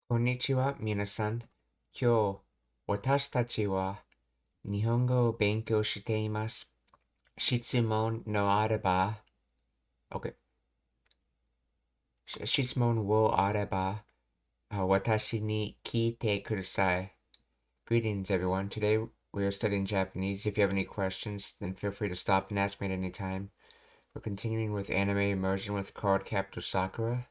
こんにちは、皆さん。今日、私たちは日本語を勉強しています。質問のあれば、OK。質問をあれば、私に聞いてください。Greetings, everyone. Today we are studying Japanese. If you have any questions, then feel free to stop and ask me at any time. We're continuing with anime immersion with Card Captor Sakura.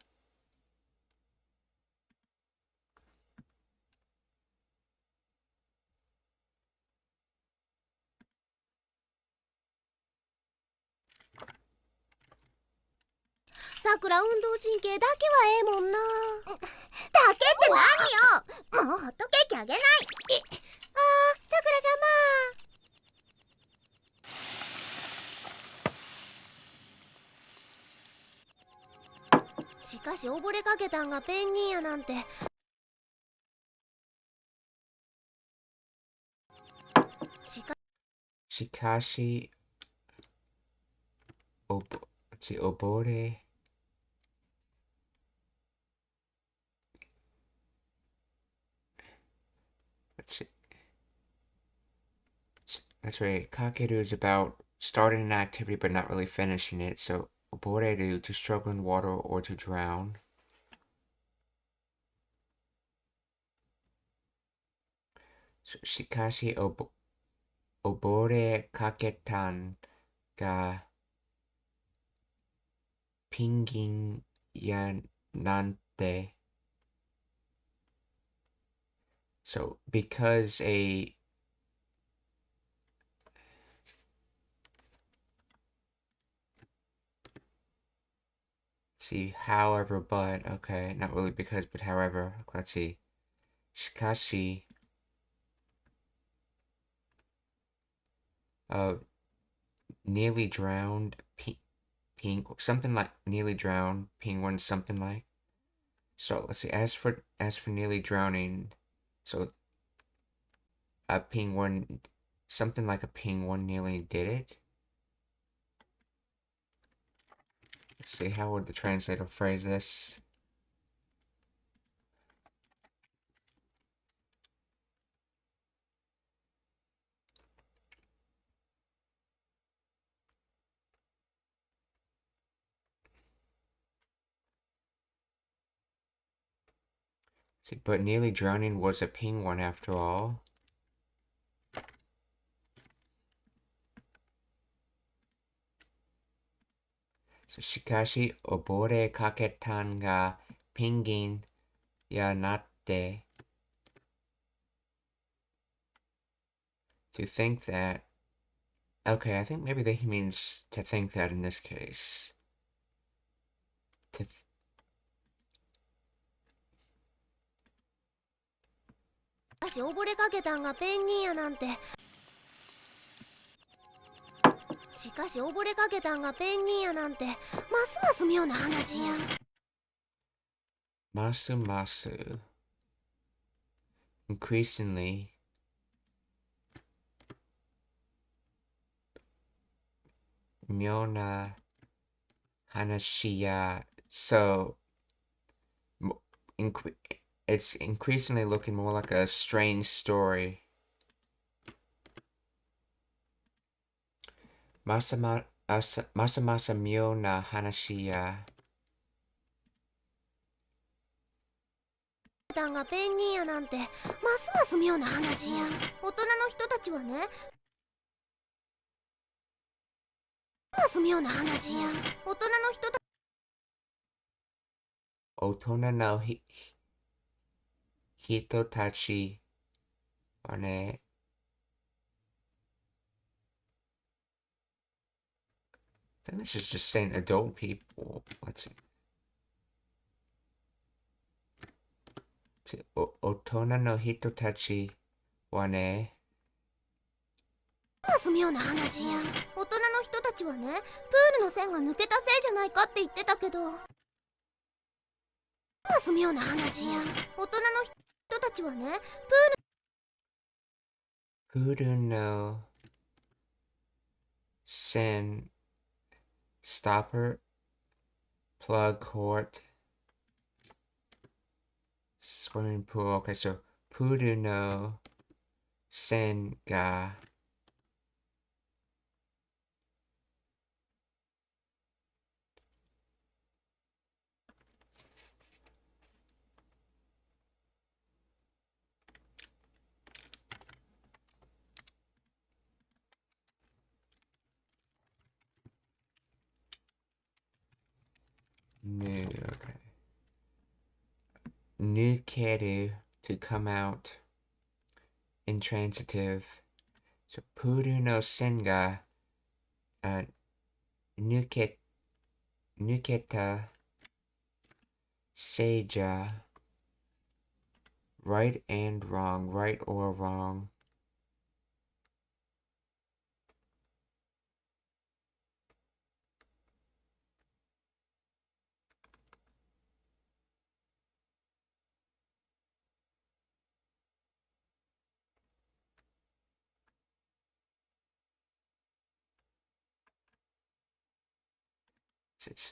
さくら運動神経だけはええもんな。だけって何よ。もうホットケーキあげない。さくら様。しかし溺れかけたんがペンギンやなんて。しかし、溺れ Let's see. That's right. Kakeru is about starting an activity but not really finishing it. So, oboreru, to struggle in water or to drown. So, shikashi obore kaketan ga pingin ya nante. So, because a see, however, but okay, not really because, but however. Let's see. Shikashi, uh, nearly drowned something like nearly drowned penguin, something like. So let's see. As for nearly drowning, so a penguin, something like a penguin nearly did it. Let's see. How would the translator phrase this? See, but nearly drowning was a penguin after all. So shikashi obore kaketan ga penguin ya natte. To think that. Okay, I think maybe that he means to think that in this case. To し溺れかけたんがペンギンやなんて。しかし溺れかけたんがペンギンやなんて。ますます妙な話や。masu masu. Increasingly, Myona Hanashiya. So, it's increasingly looking more like a strange story. Masamasa Myona Hanashiya. たんがペンギンやなんて。ますます妙な話や。大人の人たちはね。ます妙な話や。大人の人たち Otona no Hitotachi. One. I think this is just saying adult people. Let's see. Otona no Hitotachi. One. ます妙な話や。大人の人たちはね、プールの線が抜けたせいじゃないかって言ってたけど。ます妙な話や。大人の人たちはね、Puru no Sen Stopper Plug Court swimming pool. Okay, so Puru no Sen ga nu. Okay. Nukeru to come out. Intransitive. So Puru no Sen ga nuke nuketa seija. Right and wrong. Right or wrong.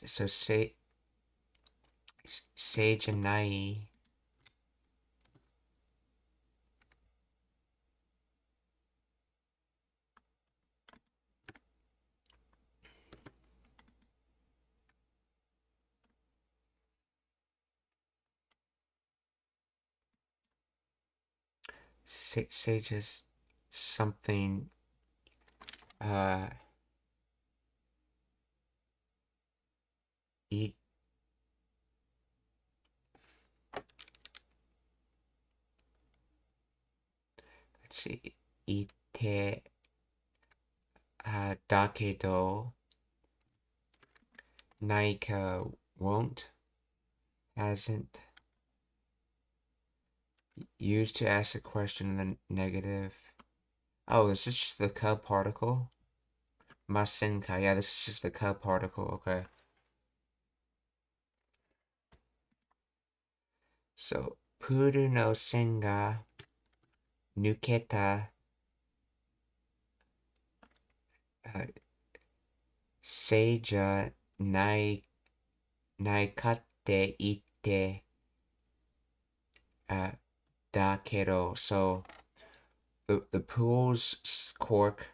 So say Seijanai. Sage is something eat let's see ite dakedo naika won't hasn't used to ask a question in the negative. Oh, this is just the ka particle. Masenka, yeah, this is just the ka particle, okay. So Puru no senga nuketa seija naikate ite dakedo. So the pool's cork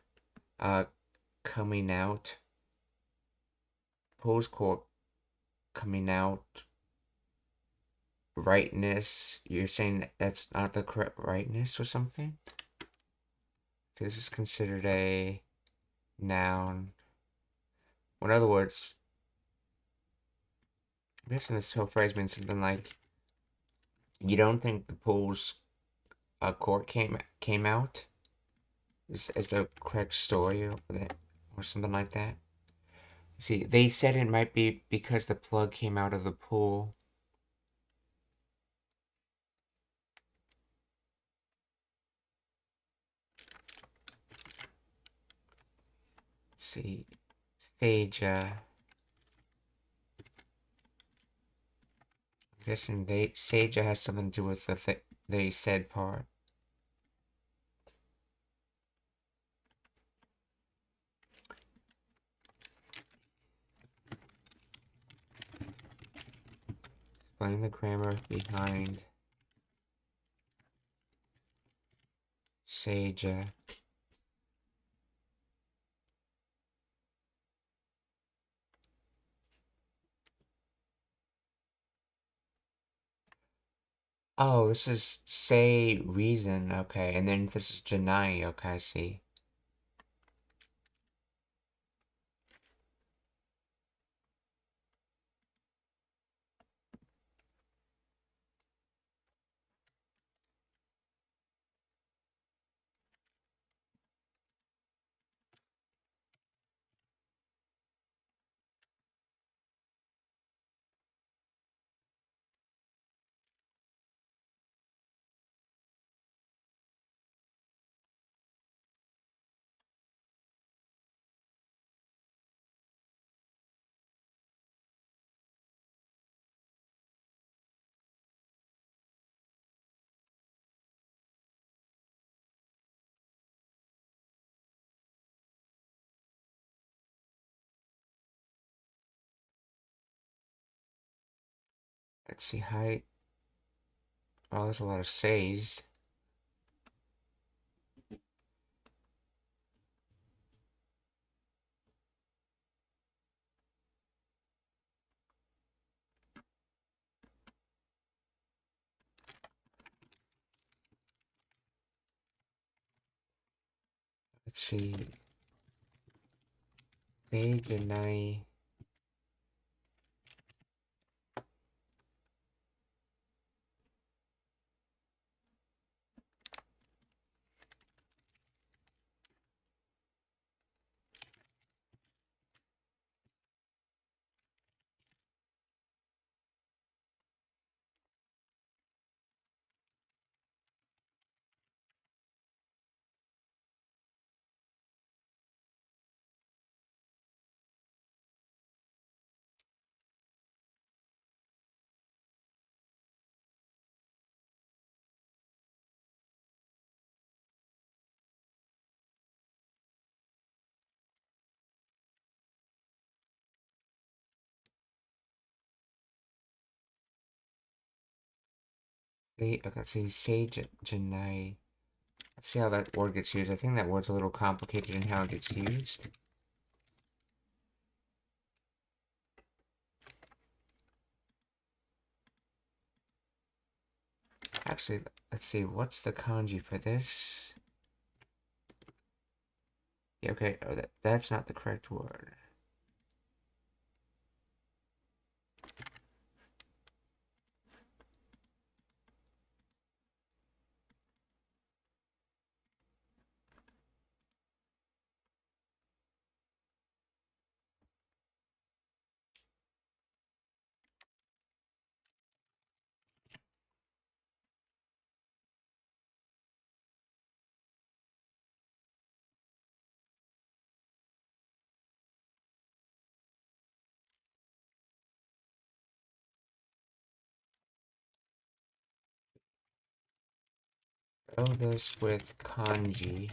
coming out. Pool's cork coming out. Rightness. You're saying that's not the correct rightness or something? This is considered a noun. In other words, I'm guessing this whole phrase means something like, you don't think the pool's cork came out? Is the correct story or something like that? See, they said it might be because the plug came out of the pool. Let's see, Seija. I'm guessing Seija has something to do with the they said part. Explain the grammar behind Seija. Oh, this is say reason, okay, and then this is Janai, okay, I see. Let's see, height. Oh, there's a lot of says. Let's see. Say goodnight. Let's see. Say goodnight. Let's see how that word gets used. I think that word's a little complicated in how it gets used. Actually, let's see. What's the kanji for this? Yeah, okay. Oh, that's not the correct word. Go this with kanji.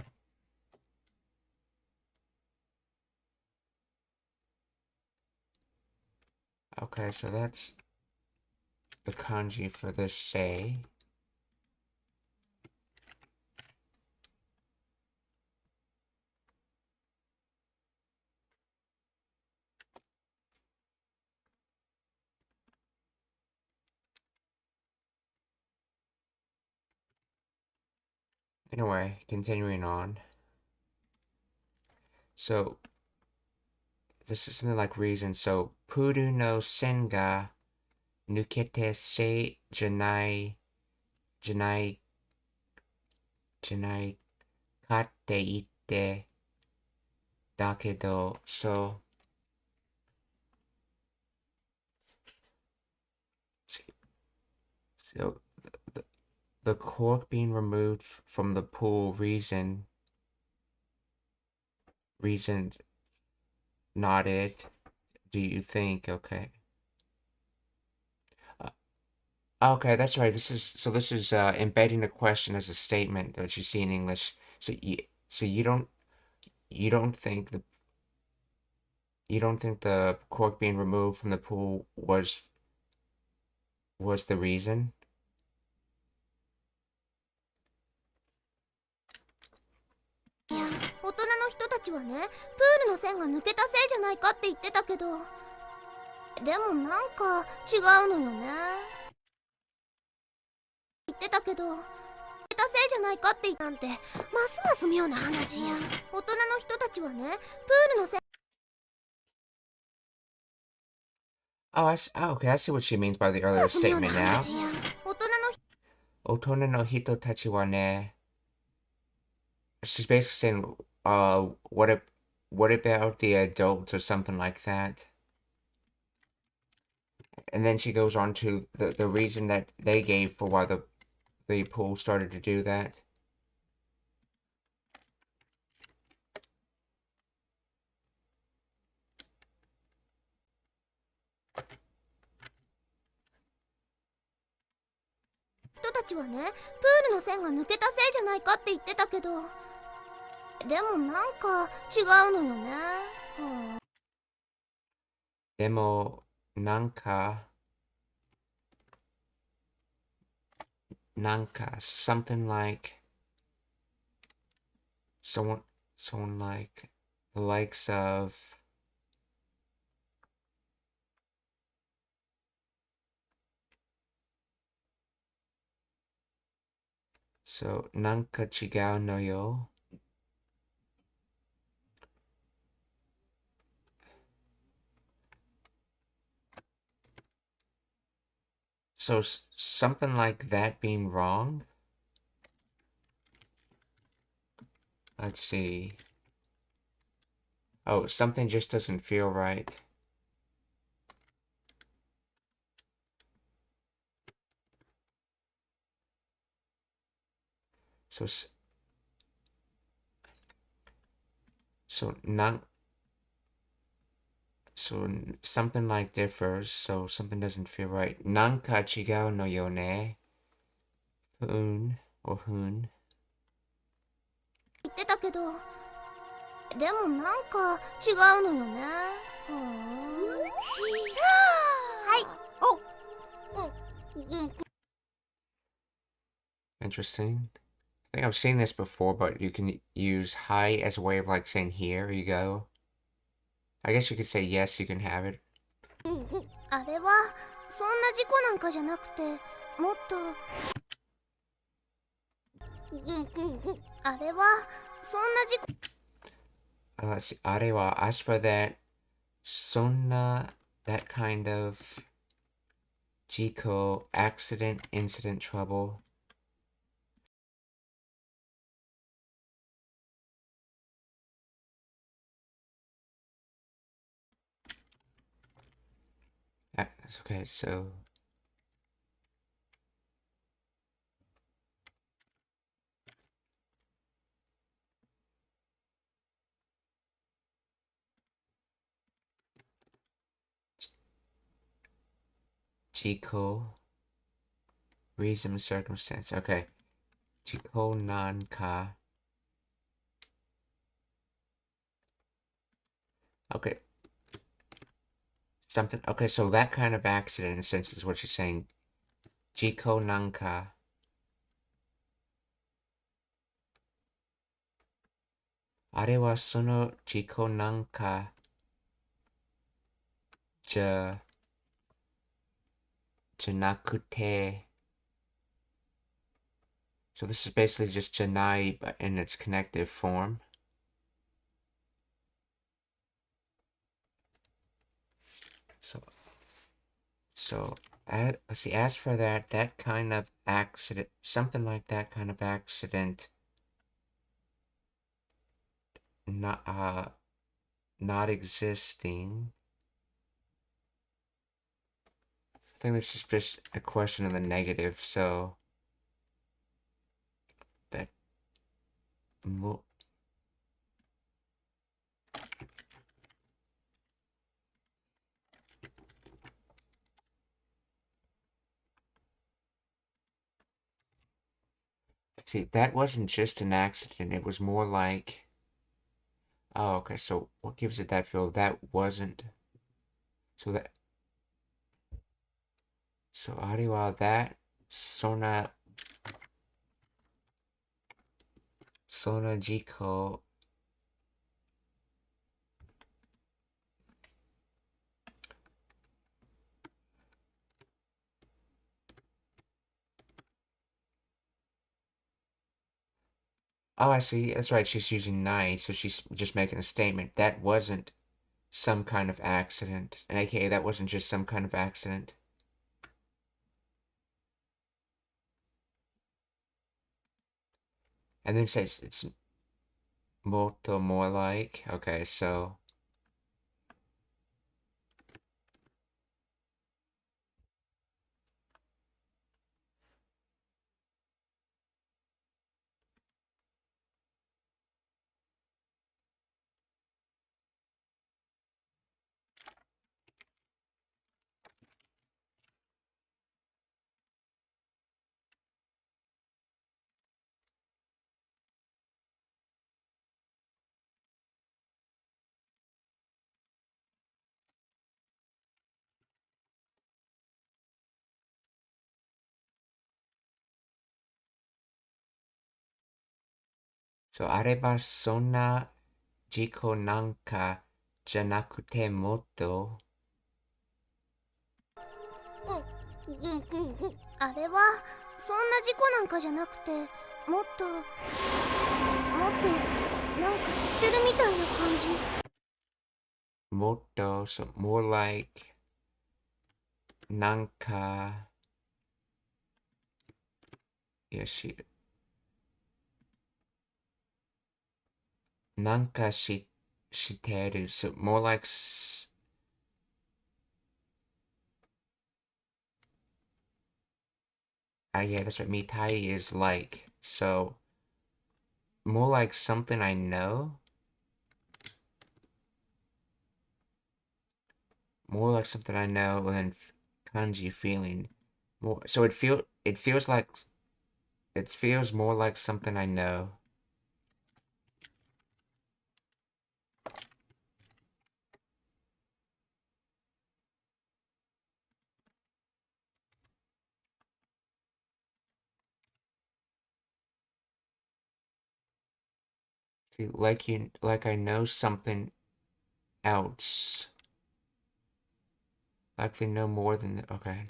Okay, so that's the kanji for this say. Anyway, continuing on. So, this is something like reason. So, Puru no sen ga nukete se janai katte itte dakedo. So, so the cork being removed from the pool reason not it. Do you think? Okay. Uh, okay, that's right. This is embedding a question as a statement that you see in English. So you don't think the cork being removed from the pool was the reason? いや、大人の人たちはね、プールの線が抜けたせいじゃないかって言ってたけど、でもなんか違うのよね。言ってたけど、抜けたせいじゃないかって言ったなんて、ますます妙な話や。大人の人たちはね、プールの線 Oh, okay, I see what she means by the earlier ます妙な statement now. 話や。大人の人 Otono no hito tachi wa ne. She's basically saying, what about the adults or something like that? And then she goes on to the reason that they gave for why the pool started to do that. たちはね、プールの線が抜けたせいじゃないかって言ってたけど、でもなんか違うのよね。はあ、でも、なんか、nanka, something like someone like the likes of so nanka chigau no yo. So something like that being wrong. Let's see. Oh, something just doesn't feel right. So something like differs, so something doesn't feel right. Nanka chigau no yo ne. Hoon or hoon. 言ってたけど、でもなんか違うのよね。はい。Interesting. I think I've seen this before, but you can use hi as a way of like saying here you go. I guess you could say yes, you can have it. あれはそんな事故なんかじゃなくて、もっとあれはそんな事故 Let's see. Arewa, as for that, sonna, that kind of jiko, accident, incident, trouble. Okay, so jiko, reason, circumstance. Okay, jiko nanka. Okay, something. Okay, so that kind of accident, in a sense, is what you're saying. Jiko nanka. Arewa sono jiko nanka janakute. So this is basically just janai, but in its connective form. So let's see. As for that kind of accident, something like that kind of accident, not existing. I think this is just a question of the negative. So that see, that wasn't just an accident. It was more like, oh, okay. So what gives it that feel? That wasn't. So Ariwa, that Sona Jiko. Oh, I see. That's right. She's using nai, so she's just making a statement. That wasn't some kind of accident. And aka that wasn't just some kind of accident. And then says it's moto more like. Okay, so そう、あればそんな事故なんかじゃなくてもっと、あれはそんな事故なんかじゃなくて、もっとなんか知ってるみたいな感じ。もっと、so more like なんか、いやなんかしてる。So more like yeah, that's what mitai is like. So more like something I know. More like something I know than kanji feeling. More so it feels like it feels more like something I know. See, like I know something else. Like they know more than okay.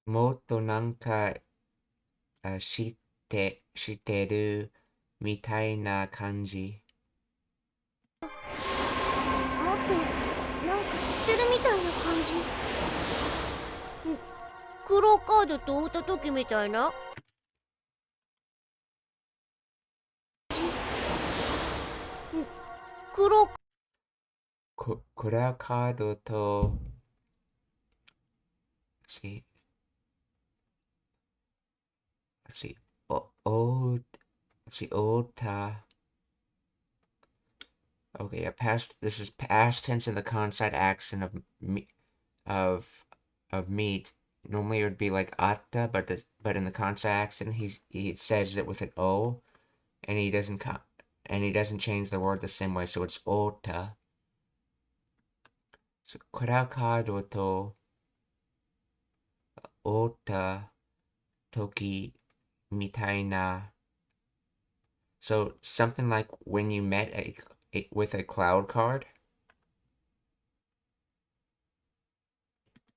もっとなんか知ってるみたいな感じ。もっとなんか知ってるみたいな感じ。黒カードと追った時みたいな。黒クラカードと、let's see, let's see, ota. Okay, yeah, this is past tense in the conside accent of of of meat. Normally it would be like atta, but in the conside accent he says it with an o, and he doesn't change the word the same way, so it's ota. So kurakado to ota toki mitaina. So something like when you met with a cloud card.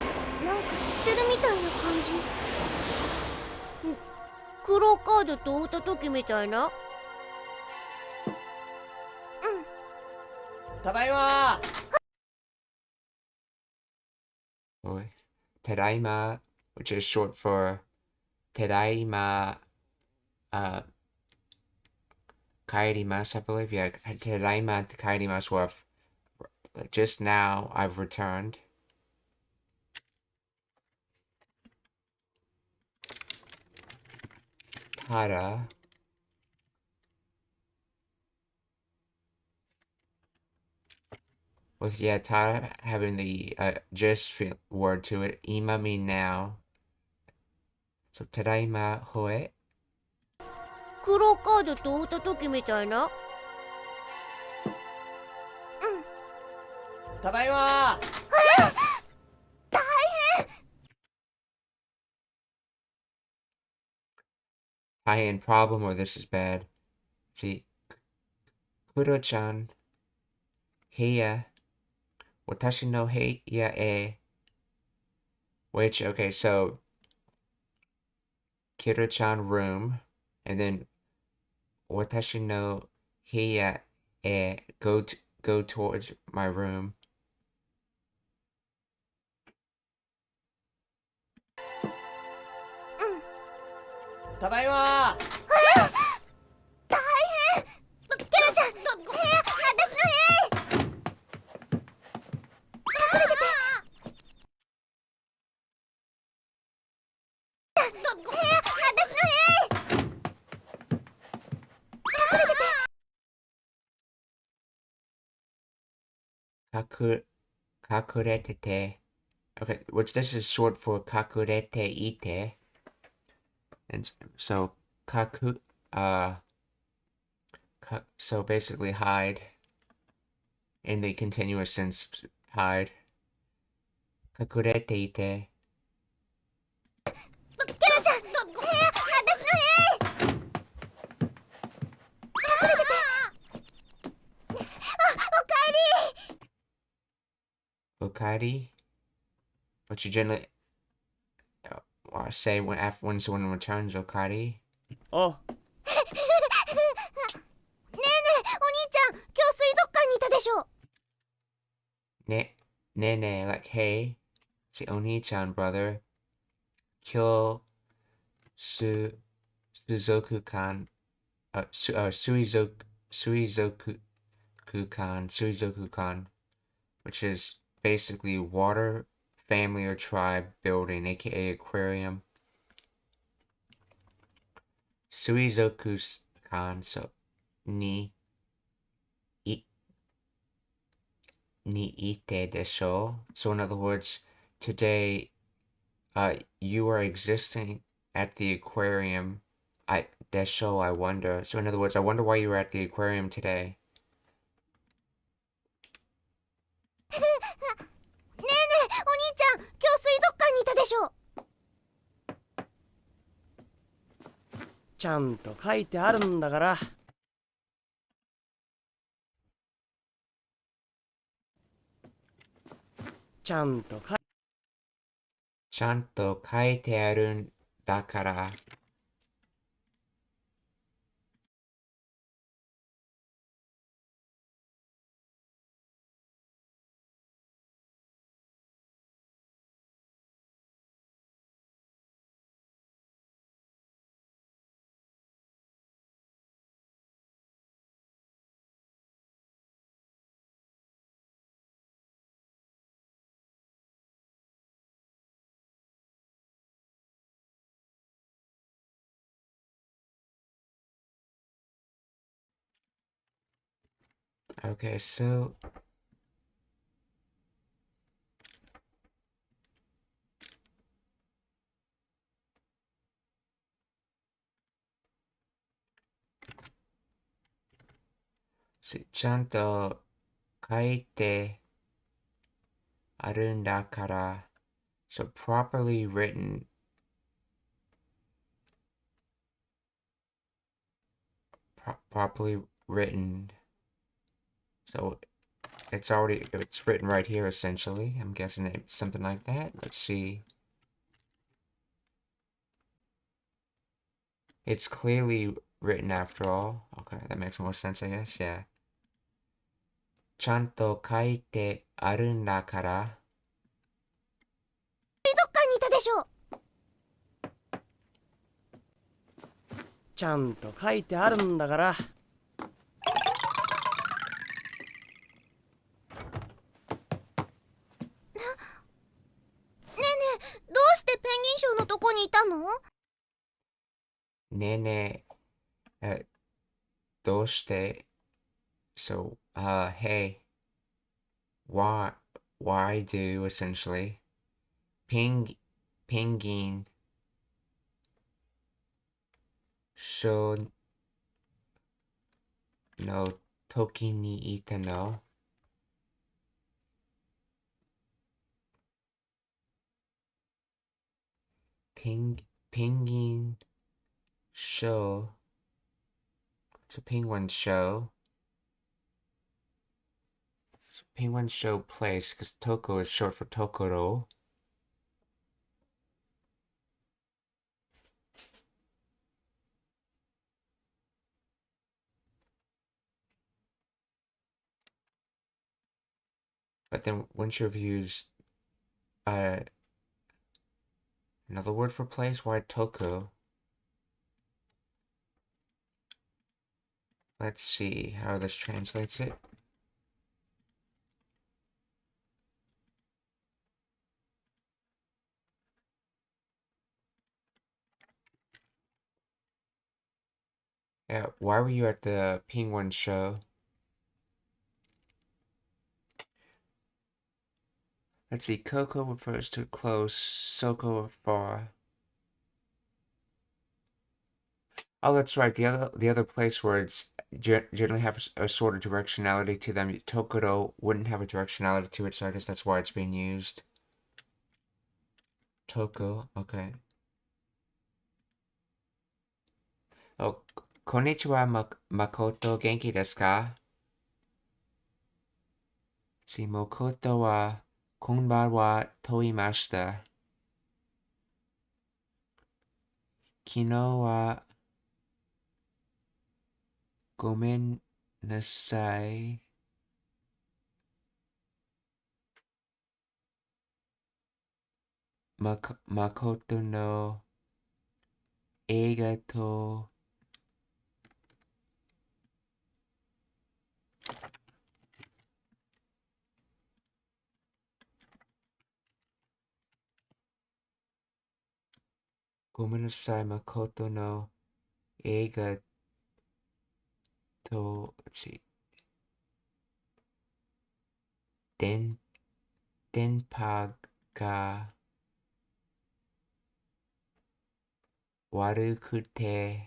なんか知ってるみたいな感じ。黒カードと追った時みたいな。ただいま。 Tadaima, which is short for Tadaima kaerimasu, I believe. Yeah, Tadaima kaerimasu, where just now I've returned. Tada. With Tada having the just word to it. Ima mean now. So Tadaima hoe. 黒カードと追った時みたいな。ただいま。High-end problem or this is bad. See, Kuro-chan, Heiya, Watashi no Heiya e. Which, okay, so Kuro-chan room, and then Watashi no Heiya e, go towards my room. ただいま。Kaku, kakuretete. Okay, which this is short for kakurete ite. And so kaku, so basically hide. In the continuous sense, hide. Kakurete ite. ケロちゃん、私の部屋へ。隠れてて。あ、おかえり。 Okairi, which you generally say when someone returns. Okairi. おねえねえ、お兄ちゃん、今日水族館にいたでしょ。 Ne, like hey, it's the Oni-chan brother. Kyo Suzoku-kan, Suizoku-kan, which is basically water family or tribe building, aka aquarium. Suizoku-kan, so ni ite desho. So in other words, today, you are existing at the aquarium. Desho, I wonder. So in other words, I wonder why you were at the aquarium today. ねえねえ、お兄ちゃん、今日水族館にいたでしょ。ちゃんと書いてあるんだから。ちゃんと書いてあるんだから。Okay, soちゃんと書いてあるんだから。So properly written. Properly written. So it's written right here essentially. I'm guessing it's something like that. Let's see. It's clearly written after all. Okay, that makes more sense, I guess. Yeah. ちゃんと書いてあるんだから。水族館にいたでしょ。ちゃんと書いてあるんだから。ねえねえ、どうしてペンギンショーのとこにいたの？ねえねえ、どうして So, hey, why do essentially pinging show no toki ni ita no pinging show so penguin show place because Toko is short for Tokoro. But then wouldn't you have used another word for place? Why Toko? Let's see how this translates it. Why were you at the Penguin show? Let's see. Coco refers to close, Soko far. Oh, that's right. The other place where it's generally have a sort of directionality to them. Tokoro wouldn't have a directionality to it, so I guess that's why it's being used. Toko, okay. Oh, konnichiwa, Makoto. Genki desu ka? See, Makoto wa konban wa toimashita. Kino wa gomen nasai. Makoto no eiga to gomen nasai Makoto no eiga to, let's see, denpa ga warukute.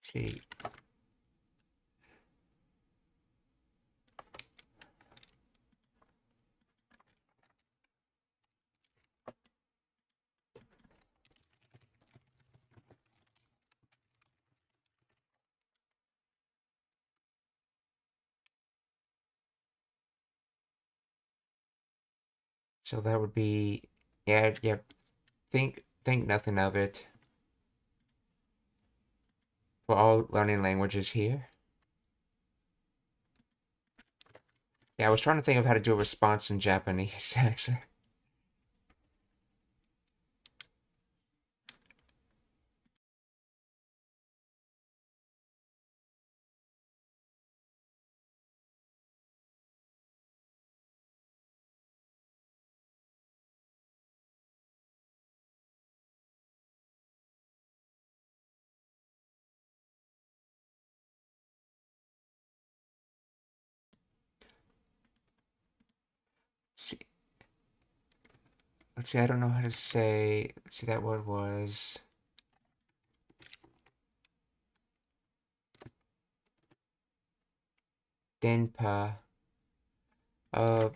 See, so that would be, yeah. Think nothing of it. We're all learning languages here. Yeah, I was trying to think of how to do a response in Japanese, actually. See, let's see, I don't know how to say, let's see, that word was, denpa. Uh,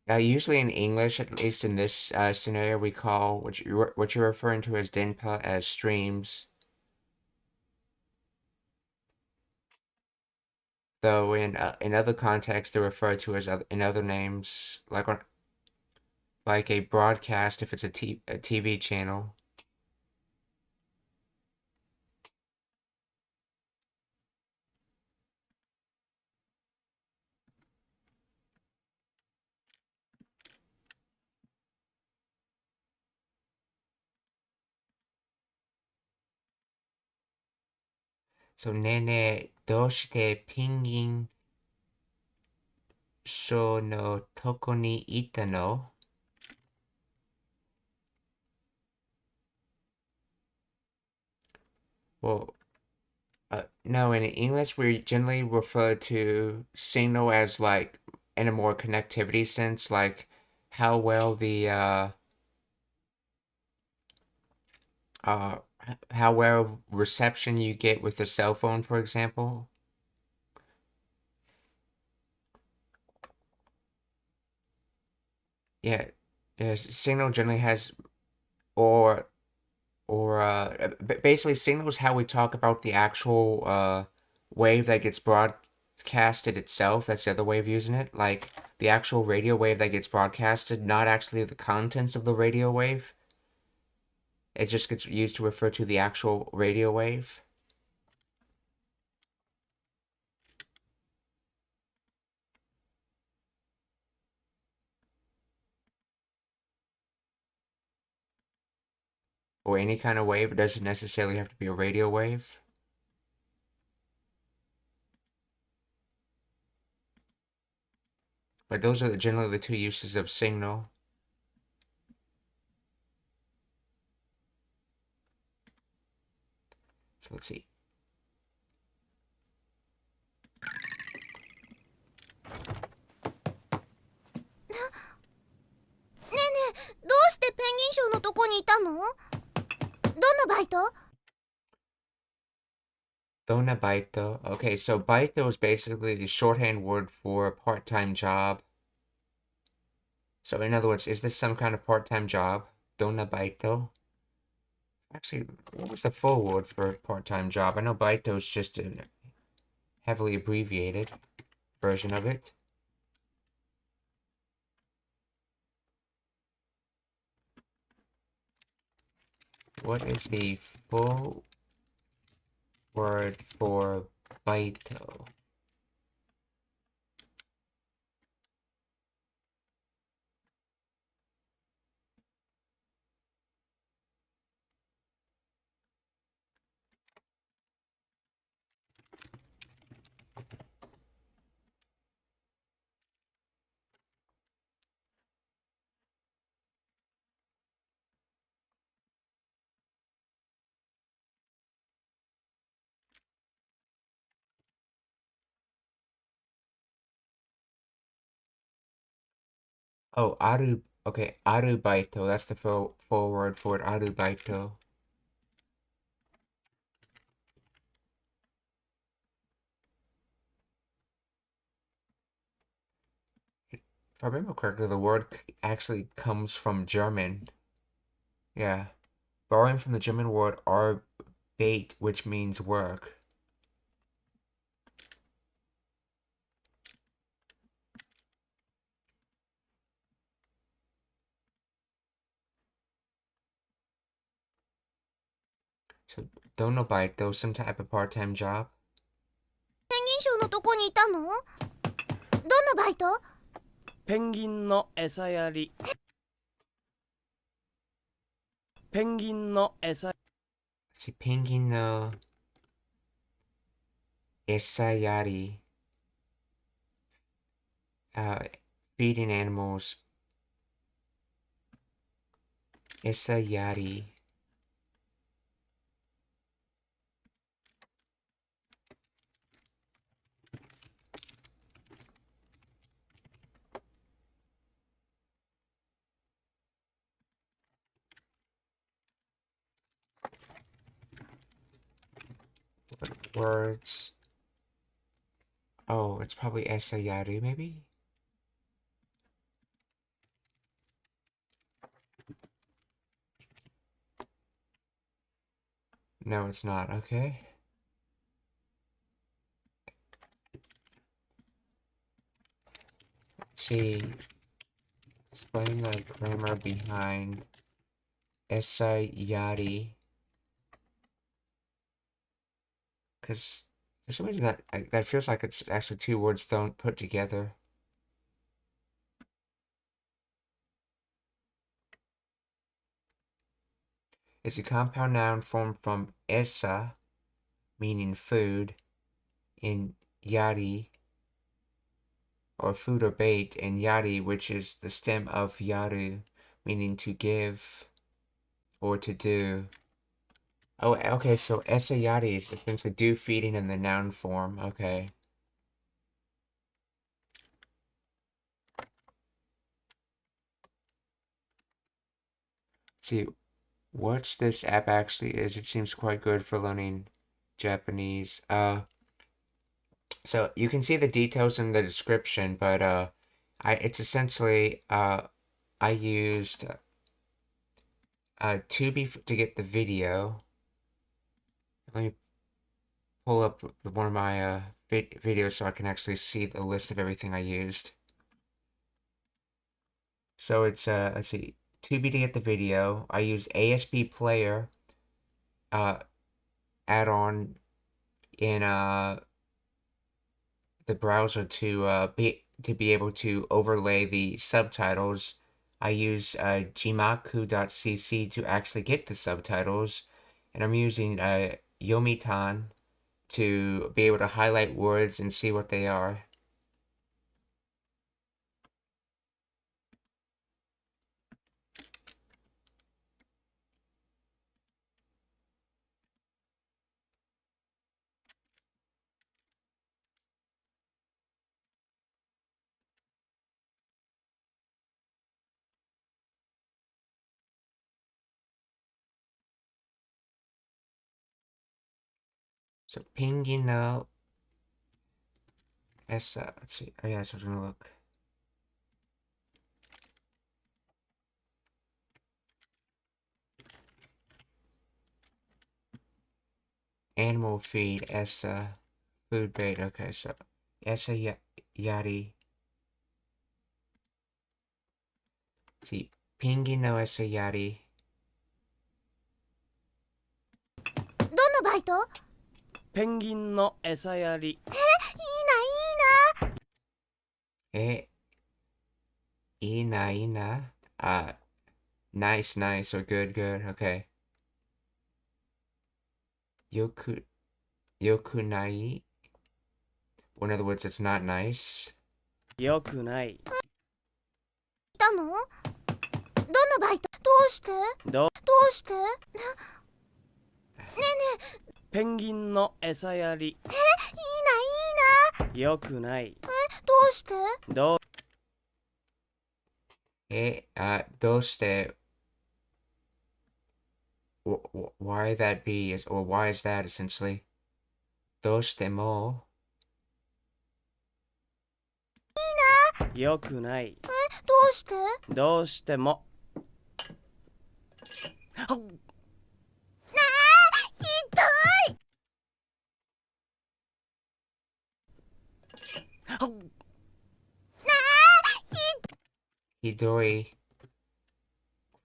Usually in English, at least in this scenario, we call what you're referring to as denpa as streams. Though in other contexts, they're referred to as in other names, like a broadcast if it's a TV channel. So, nene, doshite pingin sho no toko ni ita no? Well, no, in English, we generally refer to signal as like in a more connectivity sense, like how well the uh how well reception you get with the cell phone, for example. Yeah, yeah, signal generally has or basically signal is how we talk about the actual wave that gets broadcasted itself. That's the other way of using it, like the actual radio wave that gets broadcasted, not actually the contents of the radio wave. It just gets used to refer to the actual radio wave. or any kind of wave. It doesn't necessarily have to be a radio wave. But those are generally the two uses of signal. So let's see. ねえねえ、どうしてペンギンショーのとこにいたの？どんなバイト？ Dona baito. Okay, so baito is basically the shorthand word for a part-time job. So in other words, is this some kind of part-time job? Dona baito. Actually, what was the full word for part-time job? I know baito is just a heavily abbreviated version of it. What is the full word for baito? Oh, aru. Okay, arubaito. That's the full word for it. Arubaito. If I remember correctly, the word actually comes from German. Yeah, borrowing from the German word Arbeit, which means work. So, donobaito, some type of part-time job. ペンギンショーのとこにいたの？どんなバイト？ペンギンの餌やり。ペンギンの餌。 See, penguin no esayari. Feeding animals. Esayari. Words. Oh, it's probably esayaru, maybe? No, it's not. Okay. Let's see. Explain the grammar behind esayari. Because for some reason that feels like it's actually two words put together. It's a compound noun formed from esa, meaning food, in yari, or food or bait, and yari, which is the stem of yaru, meaning to give or to do. Oh, okay, so esa yari is essentially do feeding in the noun form. Okay. See, what this app actually is, it seems quite good for learning Japanese. So you can see the details in the description, but it's essentially I used Tubi to get the video. Let me pull up one of my videos so I can actually see the list of everything I used. So it's let's see, Tubi to get the video. I used ASB Player add-on in the browser to be able to overlay the subtitles. I use jimaku.cc to actually get the subtitles, and I'm using Yomitan to be able to highlight words and see what they are. So Pingino Essa, let's see. Oh yeah, so I was gonna look. Animal feed Essa, food bait. Okay, so Essa Yari. See, Pingino Essa Yari. どのバイト？ペンギンの餌やり。いいな、いいな。Eh, ina. Nice, nice, or good, good. Okay. Yokunai. Well, in other words, it's not nice. よくない。いたの？どのバイト？どうして？どどうして？ねえねえ。ペンギンの餌やり。いいな、いいな。よくない。どうして？どう Doste. Why that be, or why is that essentially? Doste mo. よくない。どうして？どうしても。はっひどい。はっ Hidoi.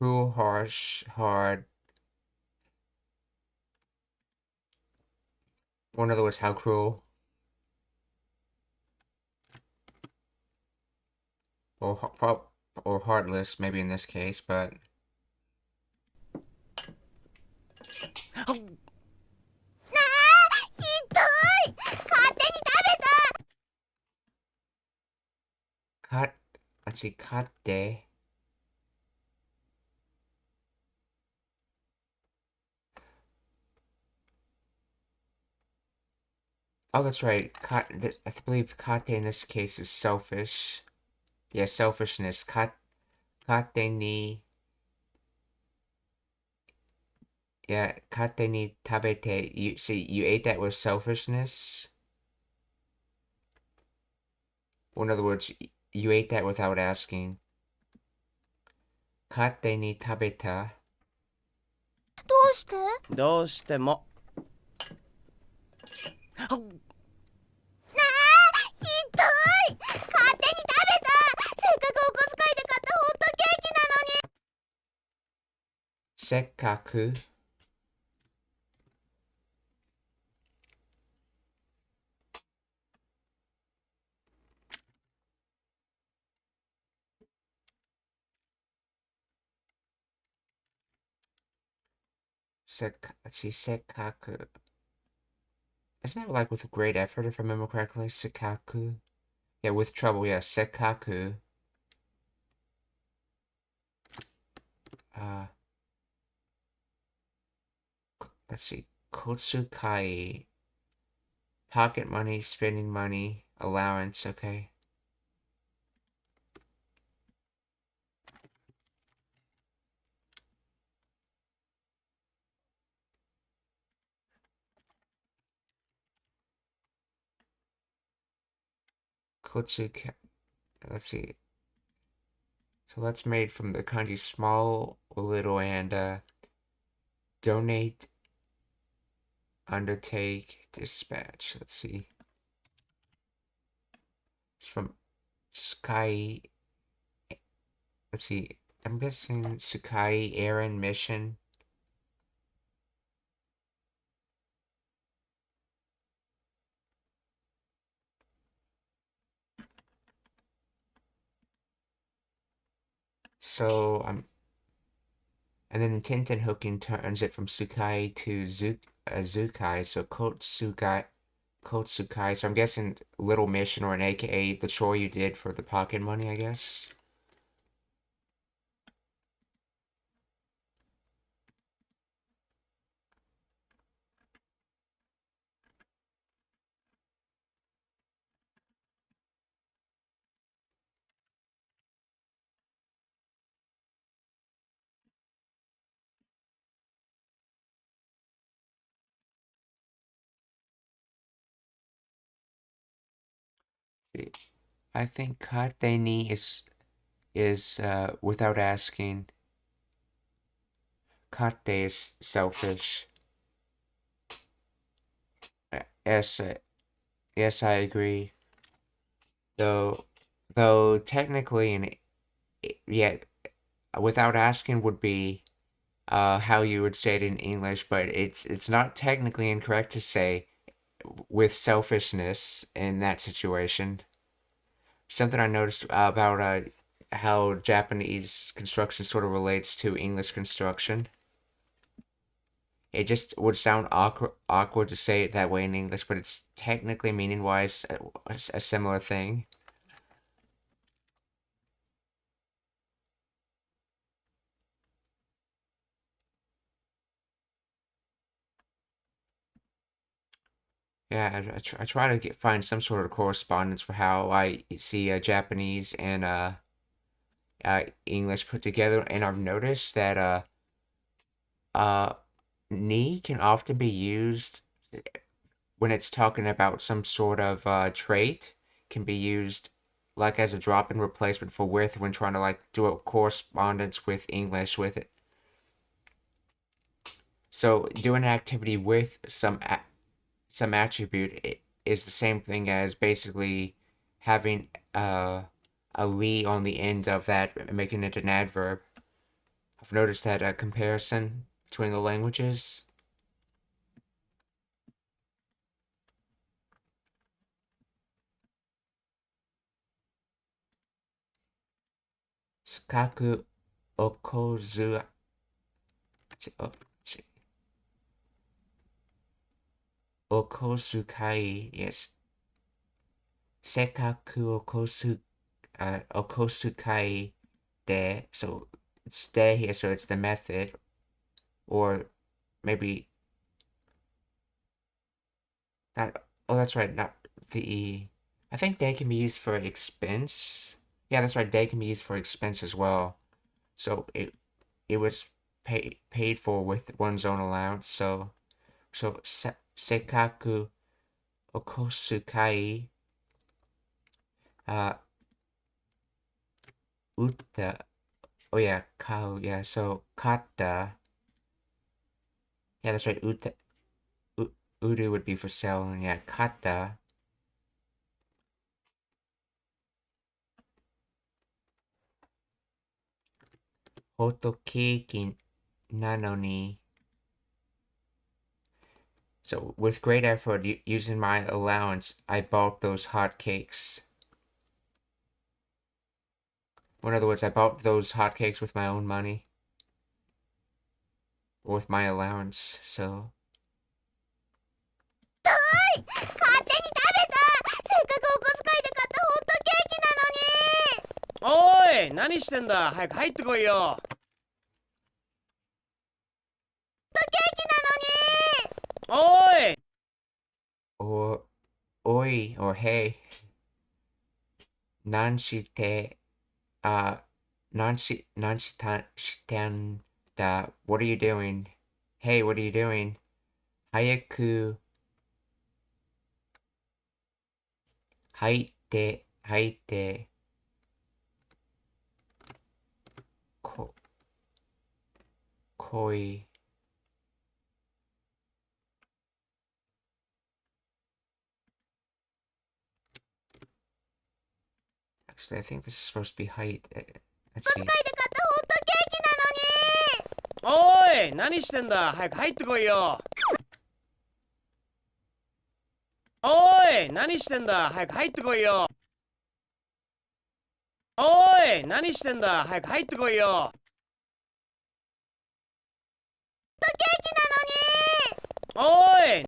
Cruel, harsh, hard. Or in other words, how cruel. Or heartless, maybe in this case, but はっひどい。勝手に食べた。 cut. Let's see, kate. Oh, that's right. I believe kate in this case is selfish. Yeah, selfishness. Kate ni. Yeah, kate ni tabete. You see, you ate that with selfishness. Or in other words, you ate that without asking. Kate ni tabeta. どうして？どうしても。はっひどい。勝手に食べた。せっかくお小遣いで買ったホットケーキなのに。 Sekkaku. Let's see, Sekkaku. Isn't that like with great effort, if I remember correctly? Sekkaku. Yeah, with trouble, yeah, Sekkaku. Let's see, Kotsukai. Pocket money, spending money, allowance, okay. Kotsukai. Let's see. So that's made from the kanji small, little, and donate, undertake, dispatch. Let's see. It's from Sky. Let's see. I'm guessing Sakai Aaron Mission. So and then the Tintin hooking turns it from Sukai to Zukai, so Kotsukai. So I'm guessing little mission or an AKA the chore you did for the pocket money, I guess. I think Kateni is without asking. Kate is selfish. Yes, yes, I agree. Though, though technically, yeah, without asking would be how you would say it in English, but it's not technically incorrect to say with selfishness in that situation. Something I noticed about how Japanese construction sort of relates to English construction. It just would sound awkward to say it that way in English, but it's technically meaning wise a similar thing. Yeah, I try to find some sort of correspondence for how I see Japanese and English put together, and I've noticed that uh ni can often be used when it's talking about some sort of trait, can be used like as a drop-in replacement for with when trying to like do a correspondence with English with it. So doing an activity with some attribute is the same thing as basically having a li on the end of that, making it an adverb. I've noticed that comparison between the languages. Skaku okozu. Okosukai, yes. Sekaku okosukai de. So it's de here, so it's the method. Or maybe not. Oh, that's right, not the. I think de can be used for expense. Yeah, that's right, de can be used for expense as well. So it was paid for with one's own allowance. So sekaku okosukai uh utta. Oh yeah, kau. Yeah, so kata. Yeah, that's right. Udu would be for sale, and yeah, kata. Hotokeki nanoni. So with great effort, using my allowance, I bought those hot cakes. In other words, I bought those hot cakes with my own money, or with my allowance. So 勝手に食べた。せっかくお小遣いで買ったホットケーキなのに。おい、何してんだ。早く入ってこいよ。ホットケーキなのに。おい。 or oi or hey. Nanshite Nanshitan da. What are you doing? Hey, what are you doing? Hayaku haite koi. Actually, I think this is supposed to be height. Let's お see. 小遣いで買ったホットケーキなのに。おい、何してんだ。早く入ってこいよ。おい、何してんだ。早く入ってこいよ。おい。い、何してんだ。早く入ってこいよ。おーい。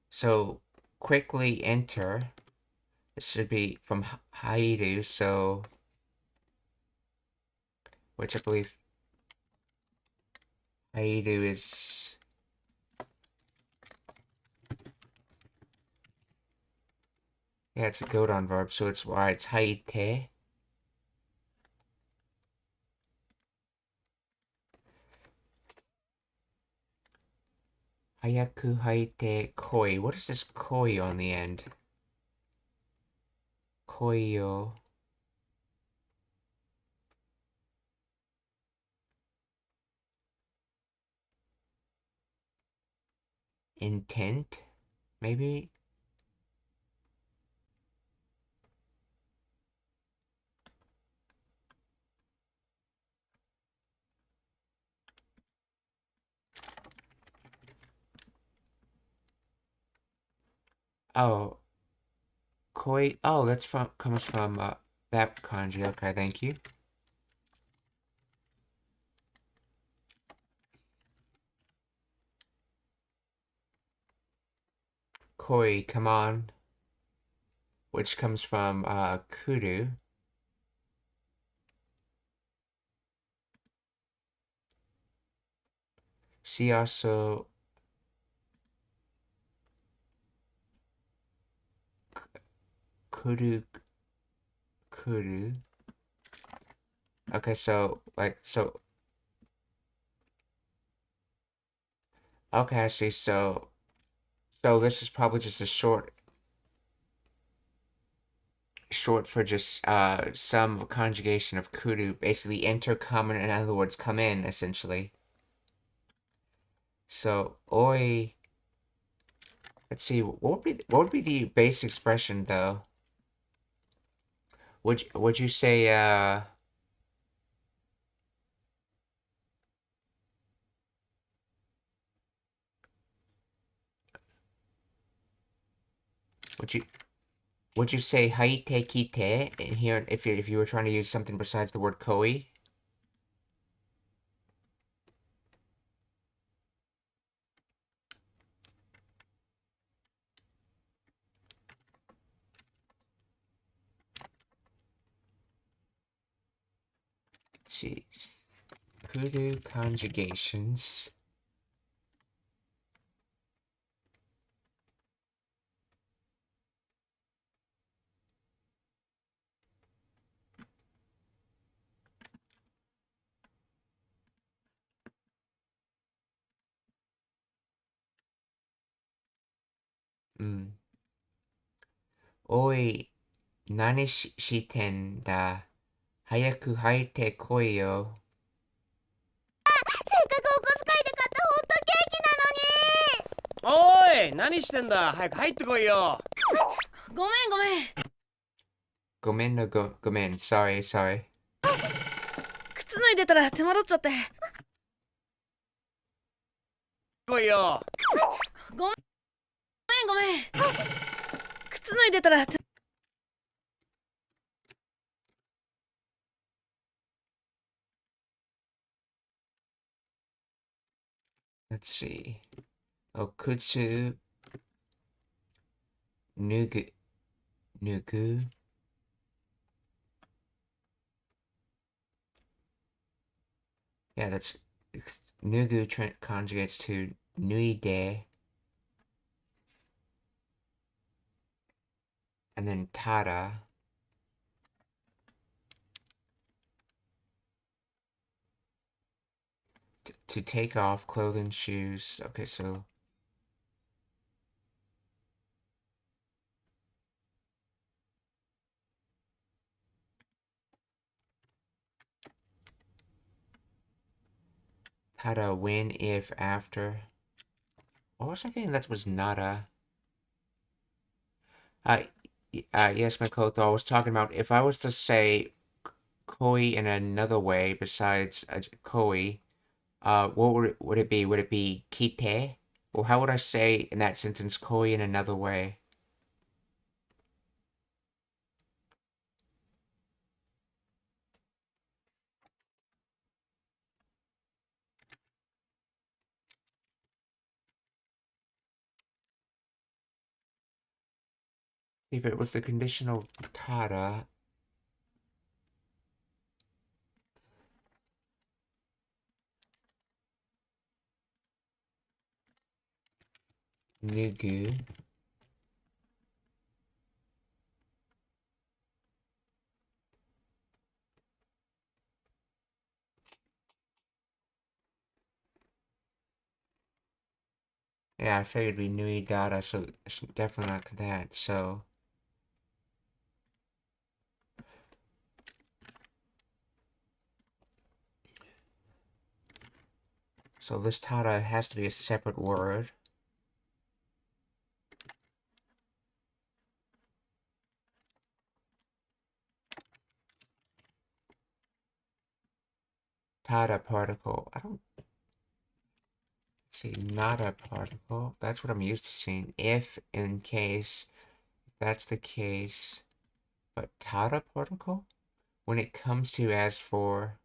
So quickly enter. It should be from Haidu, so which I believe Haidu is it's a Godon verb, so it's why it's haite. Hayaku haite koi. What is this koi on the end? Koyo. Intent? Maybe? Oh, koi. Oh, that's comes from that kanji. Okay, thank you. Koi, come on. Which comes from kudu. She also kudu. Okay, so okay, I see. So this is probably just a short for just some conjugation of kudu, basically enter, come in other words, come in essentially. So oi, let's see, what would be the base expression though? Would you say would you say haite kite in here if you were trying to use something besides the word koi? Let's see. Kudu conjugations. Oi, nani shiten da? Hayaku haite koi yo. せっかくお小遣いで買ったホットケーキなのに。おーい、何してんだ。早く入ってこいよ。ごめんごめん。Gomen no gomen. Sorry. 靴脱いでたら手間取っちゃって。来いよ。ごめんごめん。靴脱いでたら。Let's see. Okutsu nugu. Yeah, that's nugu conjugates to nui de. And then tada. To take off clothing, shoes. Okay, so tada, when, if, after. What was I thinking? That was nada. Yes, Makoto, I was talking about if I was to say koi in another way besides koi, what would it be? Would it be kite? Or how would I say in that sentence koi in another way? If it was the conditional tada, nugu, yeah, I figured it'd be nui data, so it's definitely not that, so. So this tada has to be a separate word. Tada particle. I don't see, not a particle. That's what I'm used to seeing. If, in case, that's the case. But tada particle? When it comes to as for.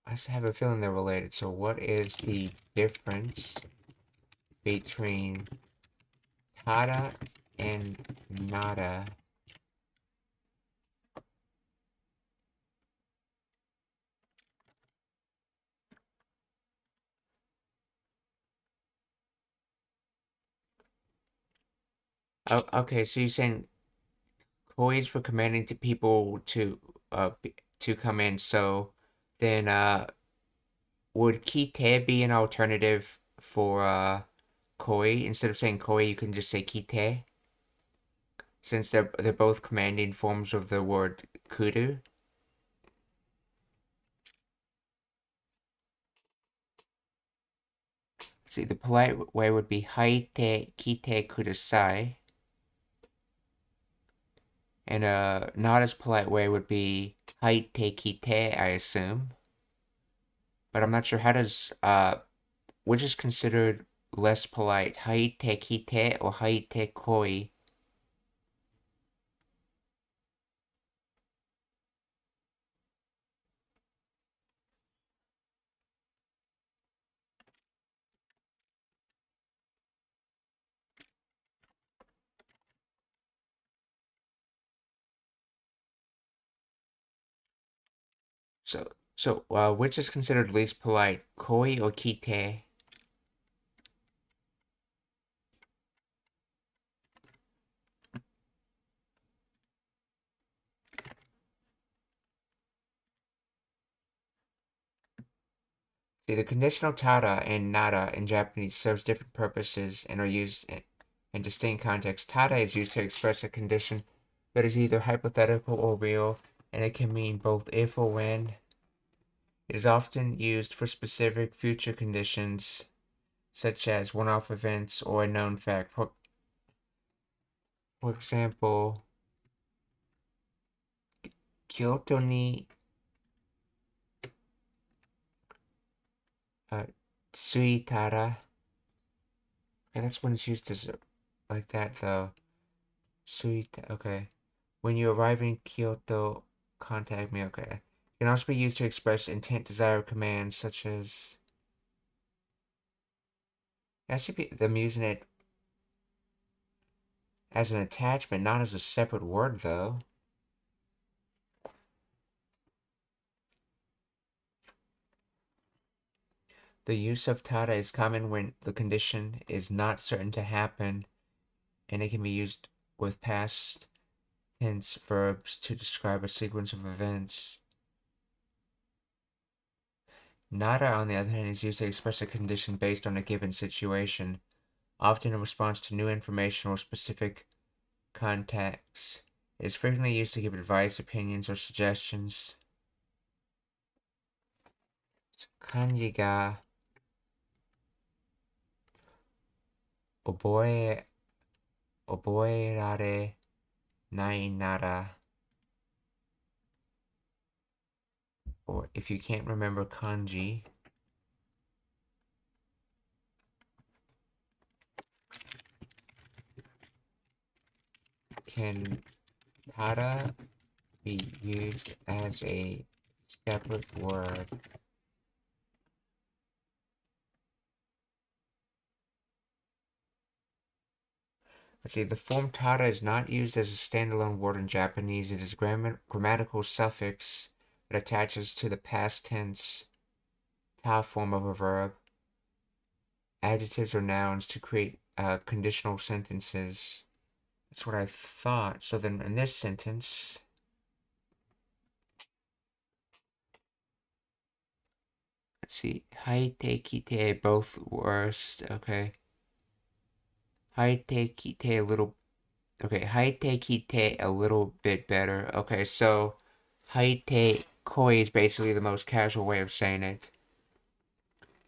I just have a feeling they're related. So what is the difference between tada and nada? Oh, okay, so you're saying koi's for commanding to people to come in, so then would kite be an alternative for koi? Instead of saying koi, you can just say kite, since they're both commanding forms of the word kuru. See, the polite way would be haite kite kudasai. And not as polite way would be haite kite, I assume. But I'm not sure how does which is considered less polite, haite kite or haite koi? So, which is considered least polite, koi or kite? See, the conditional tada and nada in Japanese serves different purposes and are used in distinct contexts. Tada is used to express a condition that is either hypothetical or real, and it can mean both if or when. It is often used for specific future conditions, such as one-off events or a known fact. For example, Kyoto ni tsuitara. Okay, that's when it's used as like that though. Suita. Okay. When you arrive in Kyoto, contact me. Okay. It can also be used to express intent, desire, commands such as. I should be them using it as an attachment, not as a separate word though. The use of tada is common when the condition is not certain to happen, and it can be used with past tense verbs to describe a sequence of events. Nada, on the other hand, is used to express a condition based on a given situation, often in response to new information or specific context. It is frequently used to give advice, opinions, or suggestions. Kanji ga oboerare nai nara. Or if you can't remember kanji, can tada be used as a separate word. Let's see, the form tada is not used as a standalone word in Japanese. It is a grammatical suffix that attaches to the past tense ta form of a verb, adjectives or nouns to create conditional sentences. That's what I thought. So then in this sentence, let's see, haite kite, both worst, okay. Haite kite a little, okay, haite kite a little bit better. Okay, so haite koi is basically the most casual way of saying it,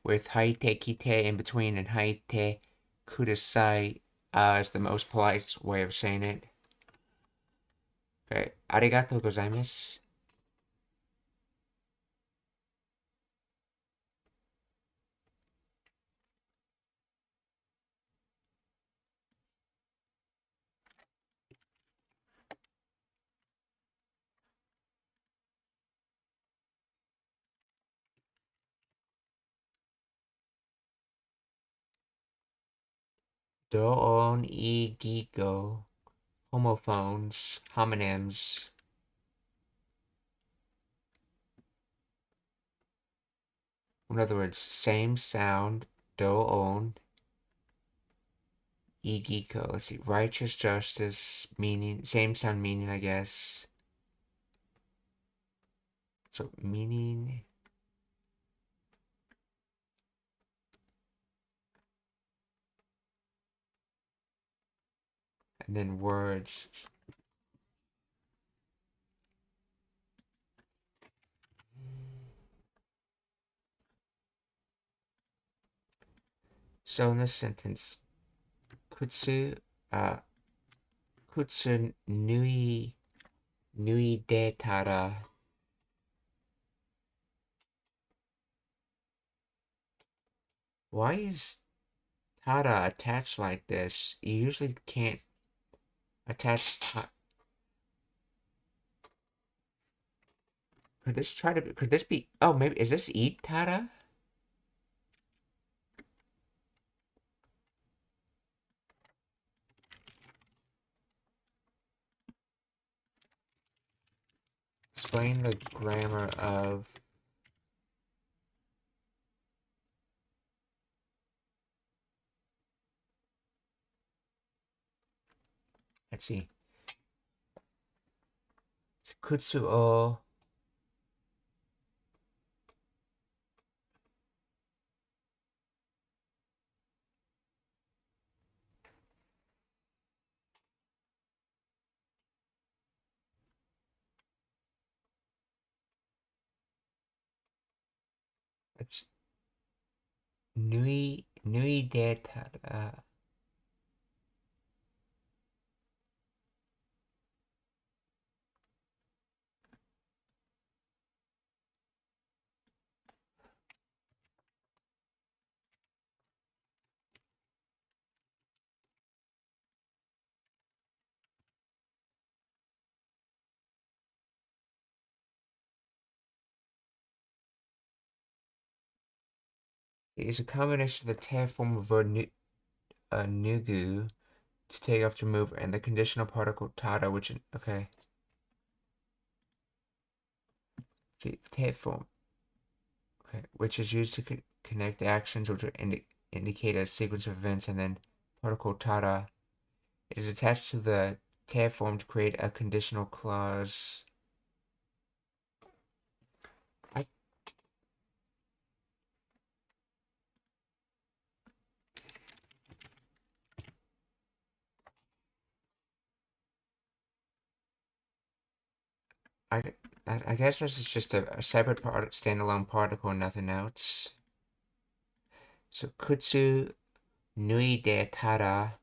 with haite kite in between and haite kudasai is the most polite way of saying it. Okay, arigatou gozaimasu. Doon e giko. Homophones, homonyms. In other words, same sound, doon e giko. Let's see, righteous justice, meaning, same sound meaning, I guess. So, meaning. And then words. So in this sentence, kutsu, kutsu nui de tara. Why is tara attached like this? You usually can't attach Could this be, oh, maybe, is this eat tara? Explain the grammar of. Let's see. Kutsu o. Nui de tara. It is a combination of the te form of verb nugu to take off to move and the conditional particle tada, which, okay. See, te form. Okay, which is used to connect actions or to indicate a sequence of events, and then particle tada. It is attached to the te form to create a conditional clause. I guess this is just a separate standalone particle and nothing else. So kutsu nui de tara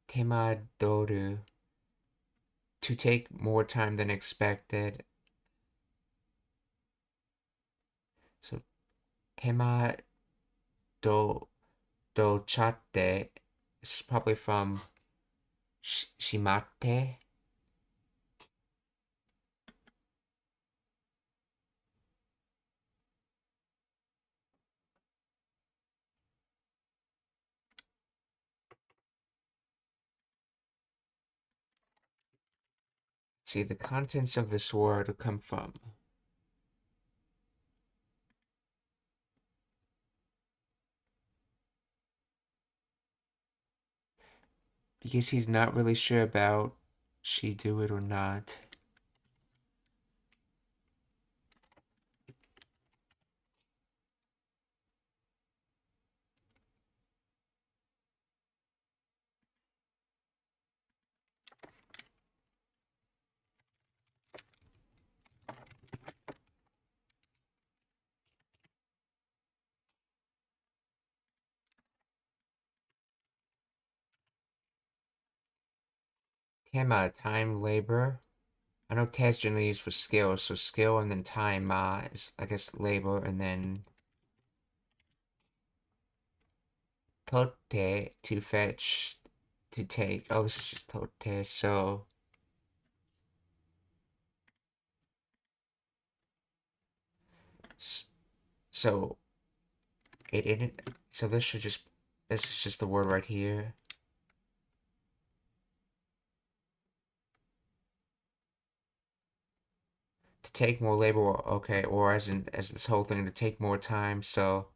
tema doru, to take more time than expected. So tema do chatte is probably from shimate. see the contents of this word come from. Because he's not really sure about she do it or not. Tema, time, labor. I know ta is generally used for skill, so skill and then time is, I guess, labor, and then tote, to fetch, to take. Oh, this is just tote, so... So, so this is just the word right here. To take more labor, okay, or as this whole thing, to take more time, so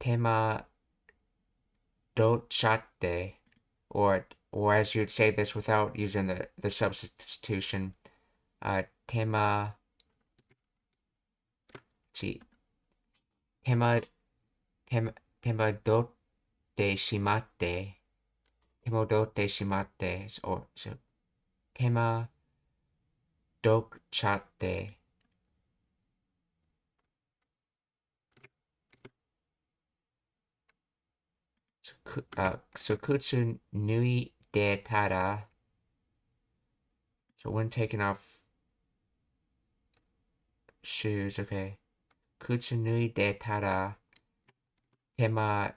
tema dochatte, or as you'd say this without using the substitution, tema, see, tema dotte shimatte, or so tema dochatte. So kutsu nui de tada. So when taking off shoes, okay. Kutsu nui de tada. Tema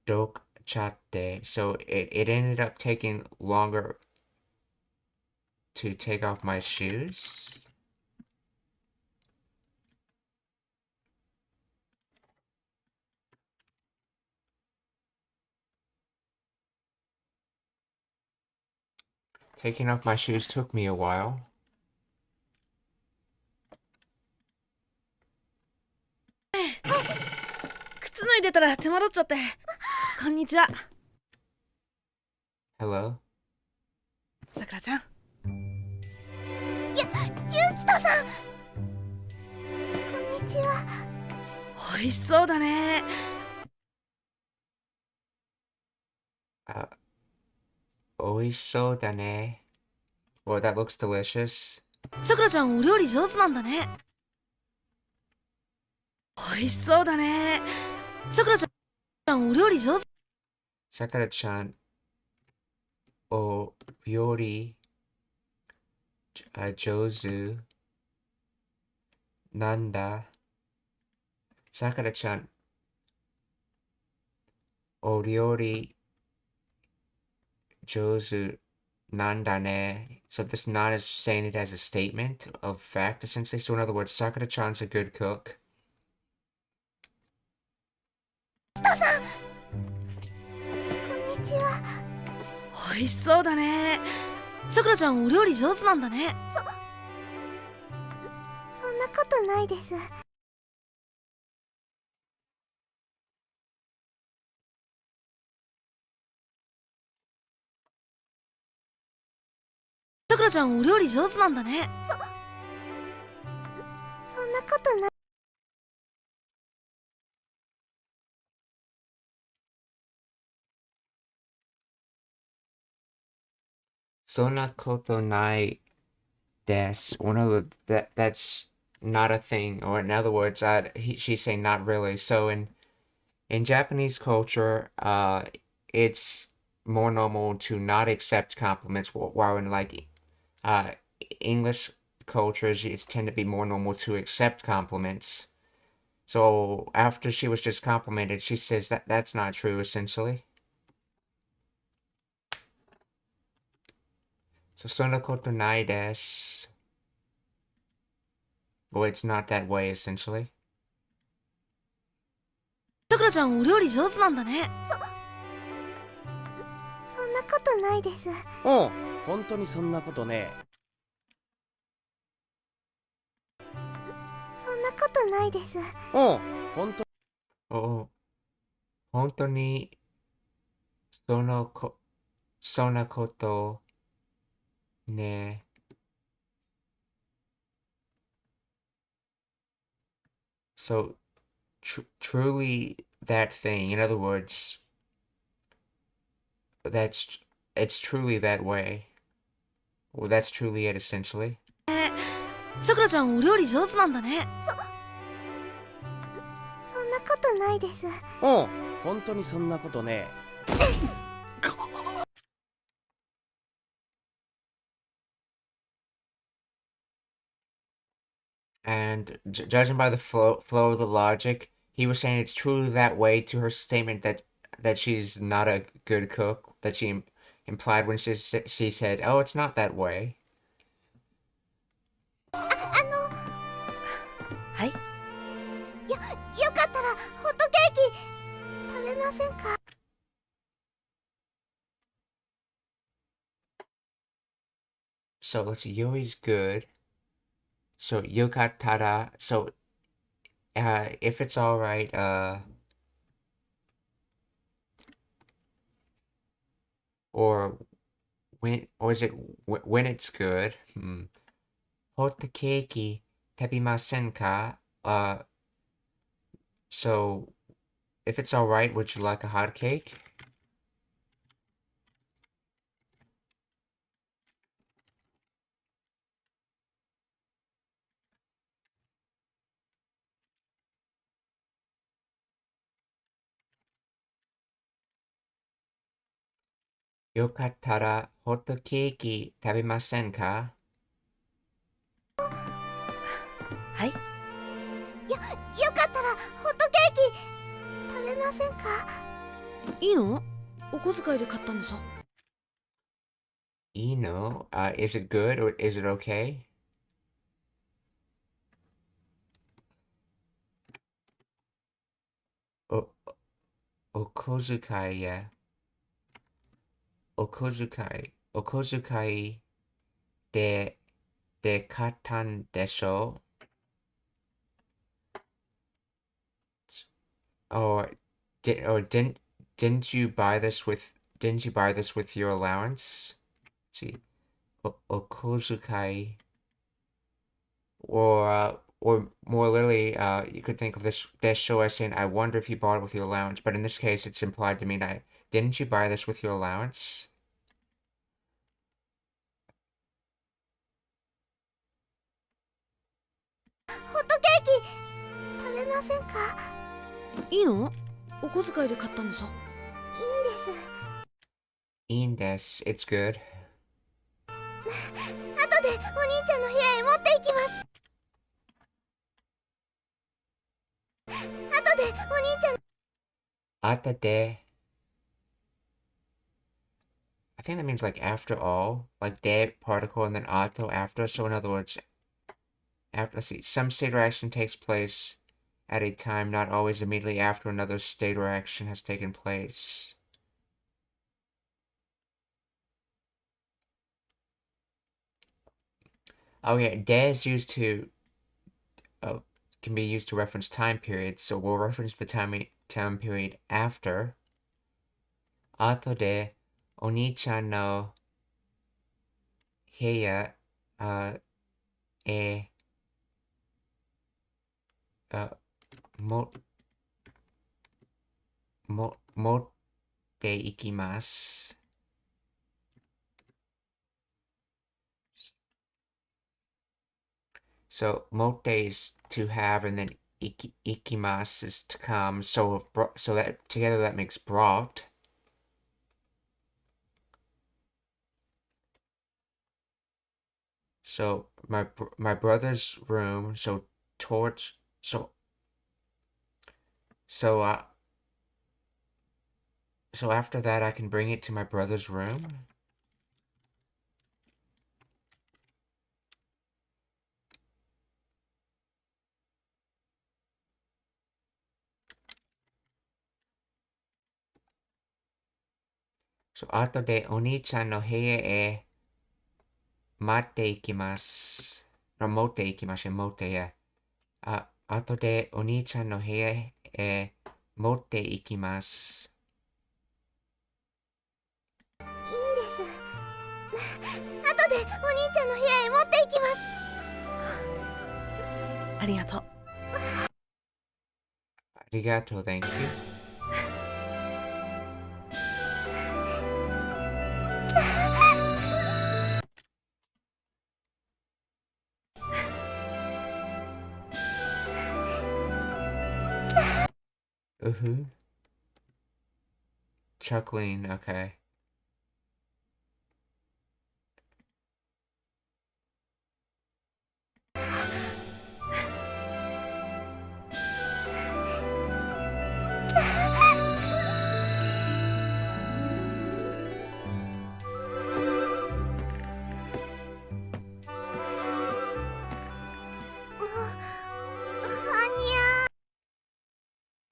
dochatte. So it ended up taking longer to take off my shoes. Taking off my shoes took me a while. 靴脱いでたら手間取っちゃって。こんにちは。Hello? さくらちゃん。ゆきとさん、こんにちは。美味しそうだね。Oisho dane. Well, that looks delicious. さくらちゃんお料理上手なんだね。美味しそうだね。さくらちゃんお料理上手。Sakura-chan o ryori jouzu nanda. Sakura-chan o ryori jouzu nanda ne. So this nan is saying it as a statement of fact, essentially. So in other words, Sakura-chan's a good cook. こんにちは。美味しそうだね。さくらちゃんお料理上手なんだね。そんなことないです。さくらちゃんお料理上手なんだね。そんなことない。Sona koto nai desu. That's not a thing, or in other words, she's saying not really. So in Japanese culture, it's more normal to not accept compliments, while in like English cultures, it's tend to be more normal to accept compliments. So after she was just complimented, she says that's not true, essentially. So sona koto nai desu. Well, it's not that way, essentially. さくらちゃんお料理上手なんだね。そんなことないです。うん、本当にそんなことねそんなことないです。え。うん、本当お、本当にそんなことね。So, truly that thing. In other words, that's it's truly that way. Well, that's truly it, essentially. さくらちゃんお料理上手なんだね。そんなことないです。うん、本当にそんなことねえ。And judging by the flow of the logic, he was saying it's truly that way to her statement that she's not a good cook. That she implied when she said, "Oh, it's not that way." はい。よかったらホットケーキ食べませんか？ So let's see. Yuri's good. So yokatara. So if it's all right, or or is it when it's good? Hot cakey tabimasen ka? So if it's all right, would you like a hot cake? Yokattara hot cake tabimasen ka? はい。よかったらホットケーキ食べませんか？いいの？お小遣いで買ったんでしょ。Ino, is it good or is it okay? O okozukai, yeah. Okozukai de katan desho? Or didn't you buy this with your allowance? Let's see. Okozukai, or more literally, you could think of this show as saying, "I wonder if you bought it with your allowance." But in this case, it's implied to mean, didn't you buy this with your allowance?" ホットケーキ食べませんか？いいの？お小遣いで買ったんでしょ。いいんです。Indes, it's good. 後でお兄ちゃんの部屋へ持って行きます。後でお兄ちゃん Atade. I think that means like after all, like de particle and then auto after. So in other words, after, let's see, some state or action takes place at a time not always immediately after another state or action has taken place. Oh yeah, de is used to can be used to reference time periods. So we'll reference the time period after. Ato de oni-chan no heya e mo motte ikimasu. So motte is to have, and then ikimasu is to come. So that together that makes brought. So my brother's room. So towards so so after that I can bring it to my brother's room. So ato de oni-chan no heya e 待っていきます。持っていきましょう、持ってや。後でお兄ちゃんの部屋へ持っていきます。いいんです後でお兄ちゃんの部屋へ持っていきます。ありがとう。ありがとう、Thank you. Chuckling, okay.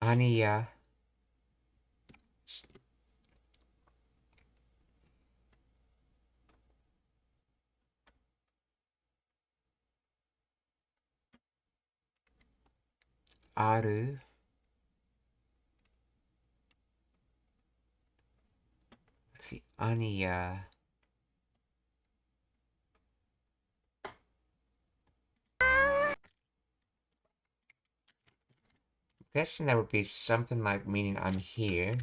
Anya. Aru. Let's see, Anya. Guessing that would be something like meaning I'm here.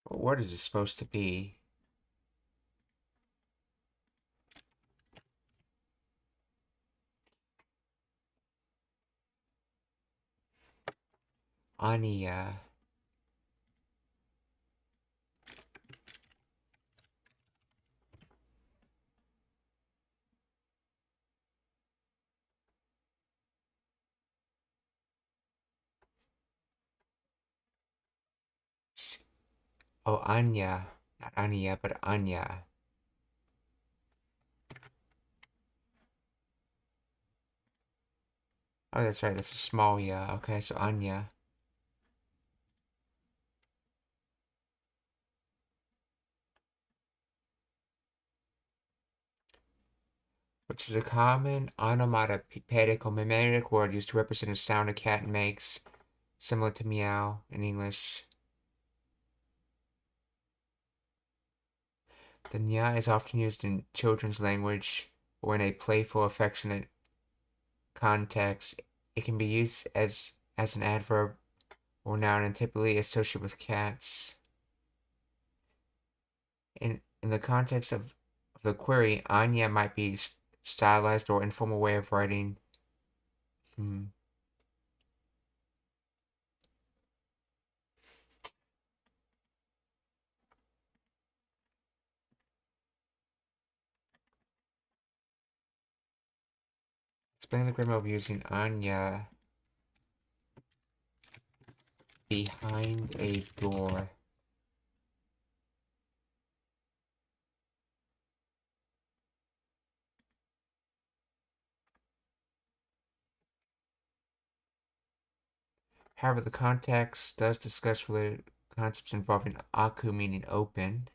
What is it supposed to be? Anya. Oh, Anya. Not Anya, but Anya. Oh, that's right. That's a small ya. Okay, so Anya. Which is a common onomatopoeic or mimetic word used to represent a sound a cat makes, similar to meow in English. The nya is often used in children's language or in a playful, affectionate context. It can be used as an adverb or noun and typically associated with cats. In the context of the query, Anya might be stylized or informal way of writing. Explain the grammar of using Anya behind a door. However, the context does discuss related concepts involving aku, meaning open.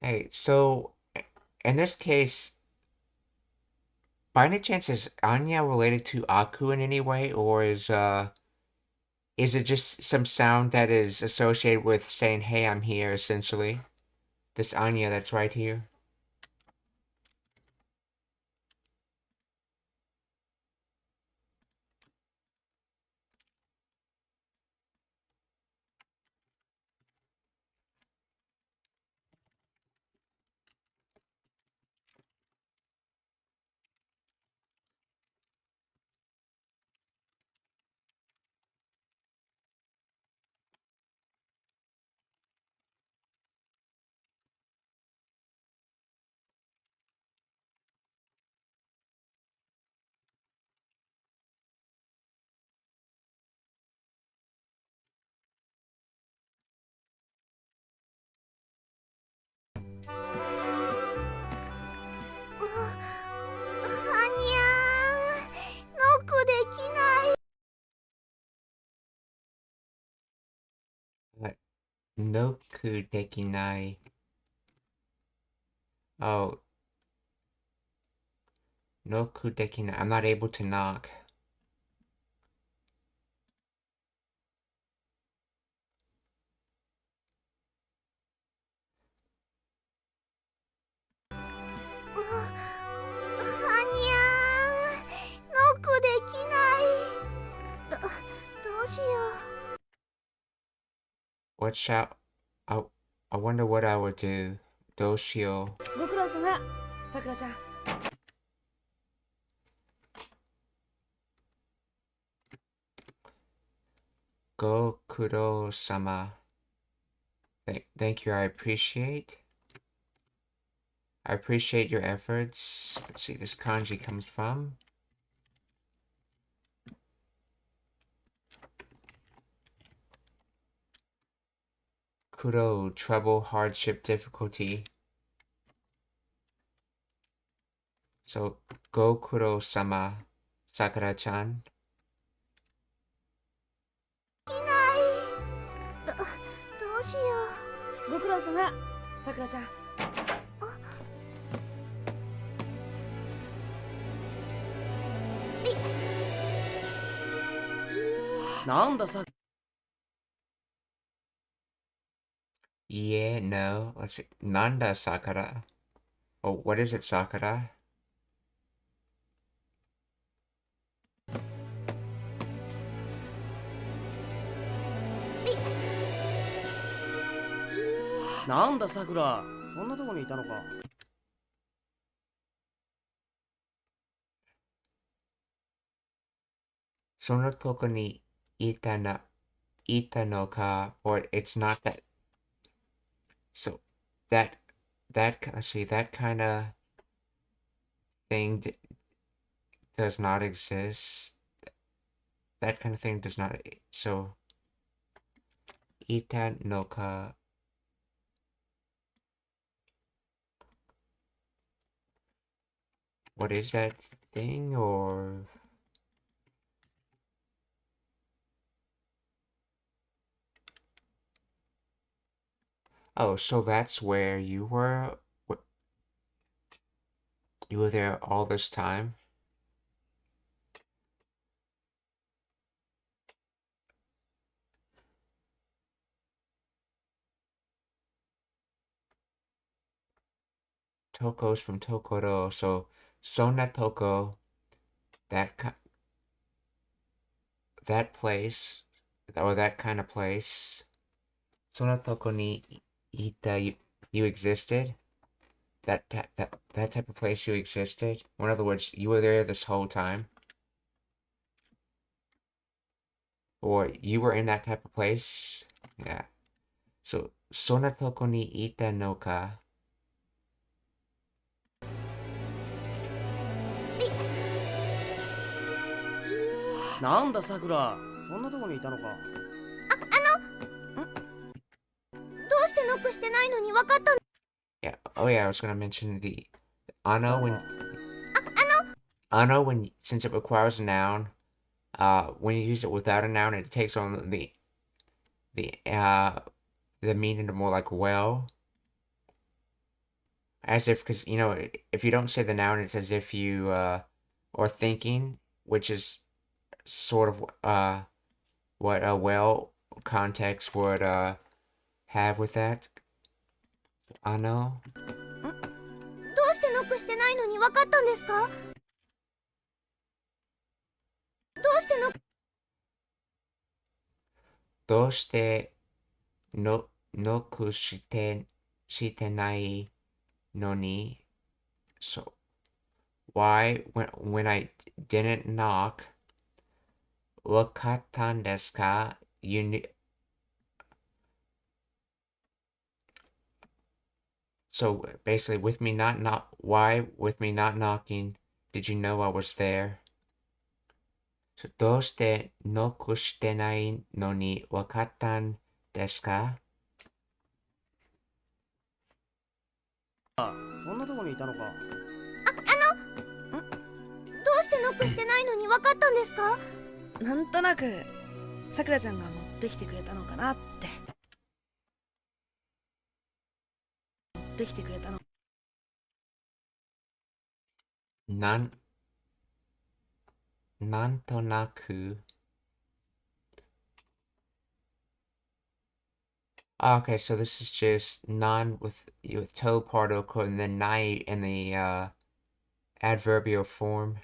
Hey, so in this case, by any chance, is Anya related to aku in any way, or is it just some sound that is associated with saying, "Hey, I'm here," essentially? This Anya that's right here. noku dekinai. Oh, noku dekinai. I'm not able to knock. What shall I wonder what I would do. Doshio. ご苦労様さくらちゃん。Gokuro-sama. Thank you. I appreciate your efforts. Let's see, this kanji comes from Kuro, trouble, hardship, difficulty. So, Gokuro-sama, Sakura-chan. どうしよご苦労様さくらちゃん。なんださ。 Yeah, no. Let's see. Nanda Sakura. Oh, what is it, Sakura?なんださくら、そんなとこにいたのか。Sono toko ni ita no ka, or it's not that. So that let's see, that kind of thing does not exist. That kind of thing does not. So ita no ka. What is that thing, or oh, so that's where you were. You were there all this time? Toko's from Tokoro, so Sona Toko, that place, or that kind of place. Sona Toko ni ita, you existed. That type of place, you existed. In other words, you were there this whole time. Or you were in that type of place. Yeah. So Sona Toko ni ita no ka. なんださくら、そんなとこにいたのか。う。どうしてノックしてないのに分かったの？ Yeah. Oh yeah, I was gonna mention the ano when since it requires a noun, when you use it without a noun, it takes on the meaning of more like well, as if, because if you don't say the noun, it's as if you or thinking, which is sort of what a well context would have with that. Ano. どうしてノックしてないのに分かったんですか？どうしてノックどうしてノックしてないのに So why when I didn't knock わかったんですか? So basically, with me not knocking, did you know I was there? So どうしてノックしてないのにわかったんですか? あ、そんなとこにいたのか。どうしてノックしてないのに分かったんですか？なんとなくさくらちゃんが持ってきてくれたのかなって。ってきてくれたの。なんとなく Okay, so this is just non with toe particle and then nai in the adverbial form.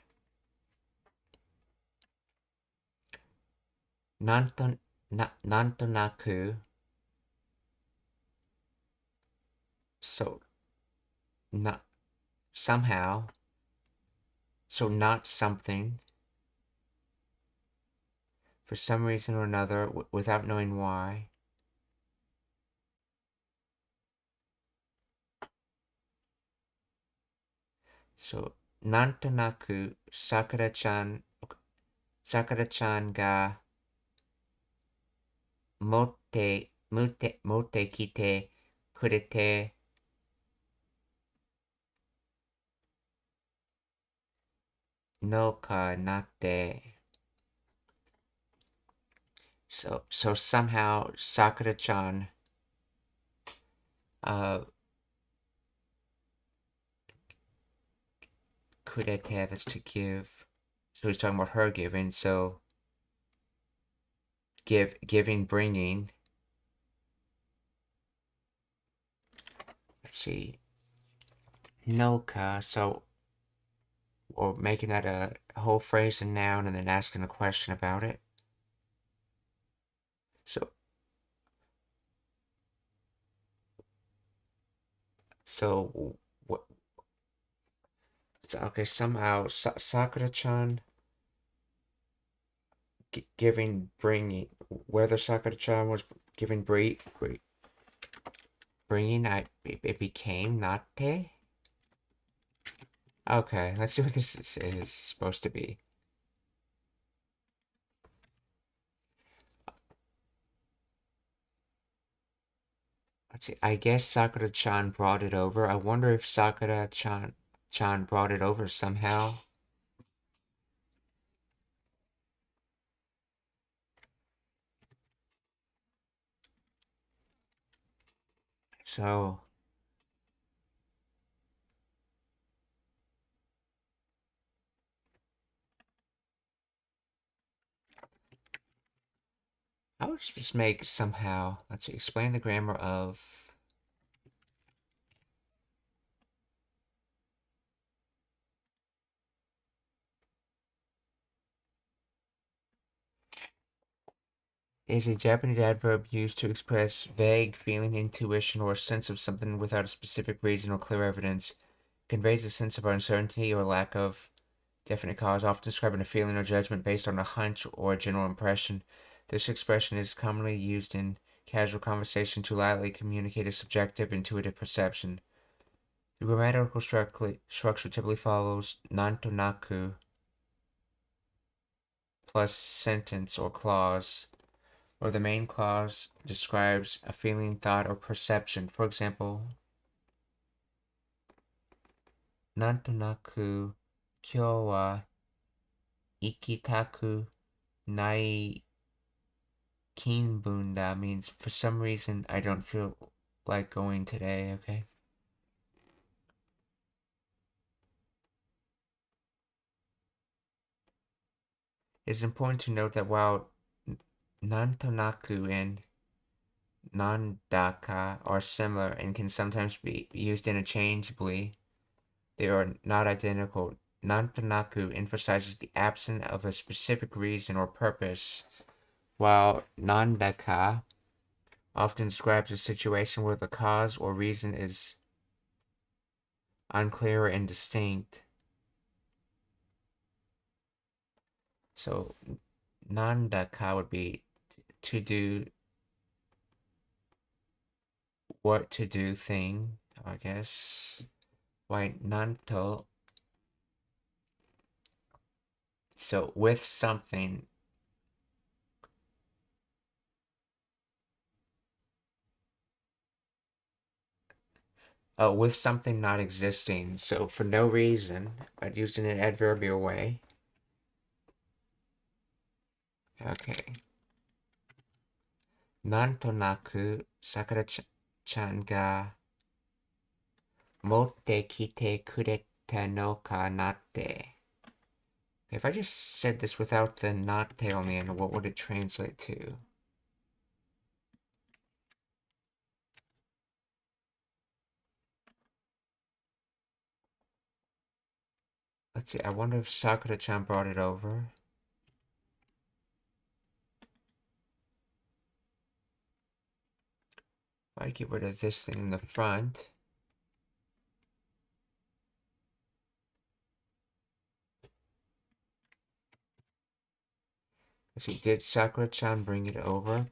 Nantonaku. So not somehow. So not something. For some reason or another, without knowing why. So, nantonaku Sakura-chan ga motte kite kurete no ka natte. So somehow Sakura-chan kurete, that's to give. So he's talking about her giving, so giving, bringing. Let's see. Noka, so or making that a whole phrase and noun and then asking a question about it. So what? Okay, somehow Sakura-chan giving, bringing, whether Sakura-chan was giving, bringing, it became natte. Okay, let's see what this is supposed to be. Let's see. I guess Sakura-chan brought it over. I wonder if Sakura-chan brought it over somehow. So how does this make somehow? Let's see. Explain the grammar of. Is a Japanese adverb used to express vague feeling, intuition, or a sense of something without a specific reason or clear evidence. Conveys a sense of uncertainty or lack of definite cause, often describing a feeling or judgment based on a hunch or a general impression. This expression is commonly used in casual conversation to lightly communicate a subjective, intuitive perception. The grammatical structure typically follows nantonaku plus sentence or clause, or the main clause describes a feeling, thought, or perception. For example, nantonaku kyou wa ikitaku nai kinbun da means for some reason I don't feel like going today, okay? It's important to note that while nantonaku and nandaka are similar and can sometimes be used interchangeably, they are not identical. Nantonaku emphasizes the absence of a specific reason or purpose, while nandaka often describes a situation where the cause or reason is unclear and indistinct. So nandaka would be to do, what to do thing, I guess. Why nanto? So with something. With something not existing. So for no reason, but used in an adverbial way. Okay. Nantonaku Sakura-chan ga Motte kite kureta no ka natte. If I just said this without the natte on the end, what would it translate to? Let's see, I wonder if Sakura-chan brought it over. If I get rid of this thing in the front. Let's see, did Sakura-chan bring it over?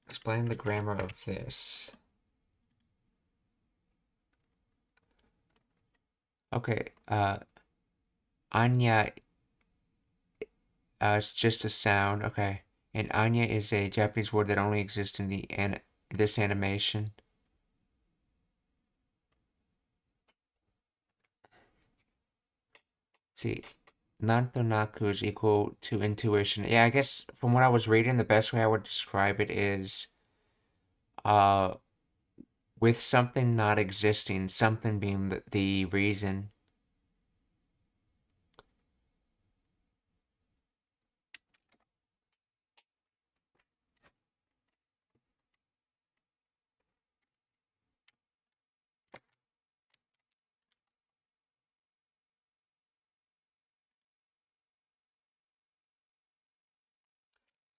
Explain the grammar of this. Okay, Anya, it's just a sound, okay. And Anya is a Japanese word that only exists in this animation. Let's see, Nantonaku is equal to intuition. Yeah, I guess from what I was reading, the best way I would describe it is, with something not existing, something being the reason.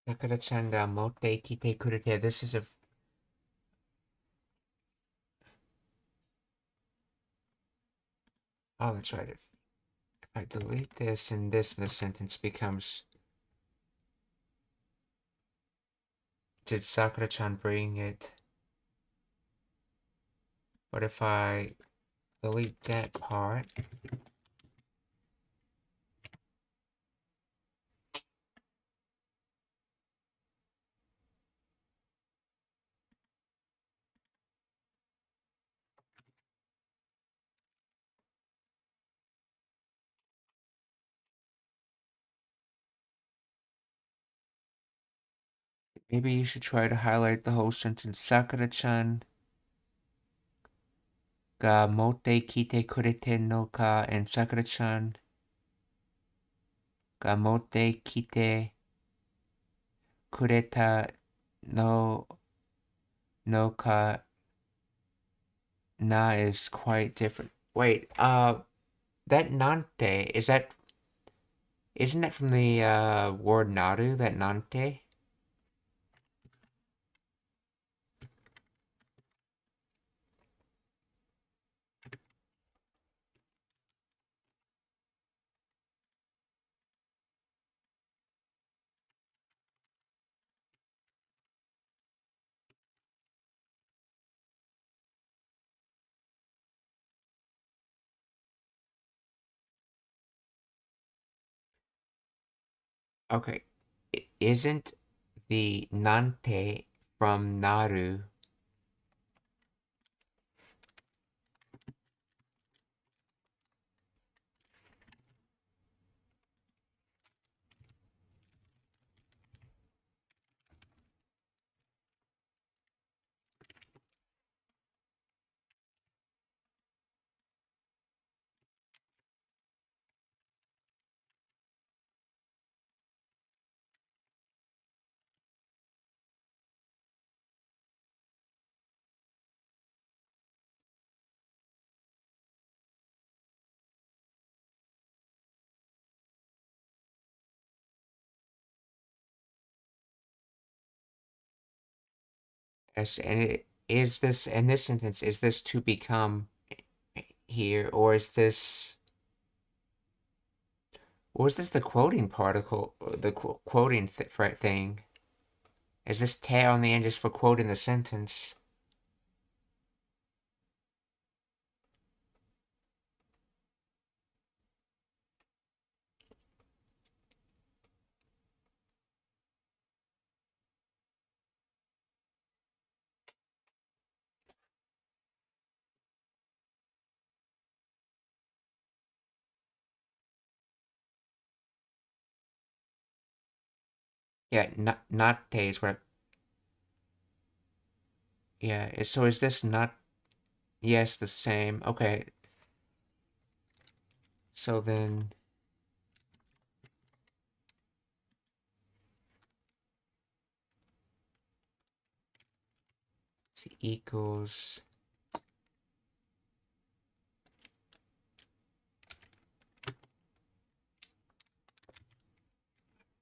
Sakura-chan ga motte kite kurete. This is a... Oh, that's right. If I delete this and this, the sentence becomes... Did Sakura-chan bring it? What if I delete that part? Maybe you should try to highlight the whole sentence. Sakura-chan ga motte kite kurete no ka, and Sakura-chan ga motte kite kureta no ka na is quite different. Wait, that nante, isn't that from the word naru, that nante? Okay, isn't the nante from naru? Yes, and in this sentence, is this to become here, or is this the quoting particle, the quoting thing? Is this te on the end just for quoting the sentence? Yeah, not is what. Yeah, so is this not? Yes, the same. Okay. So then. It's equals.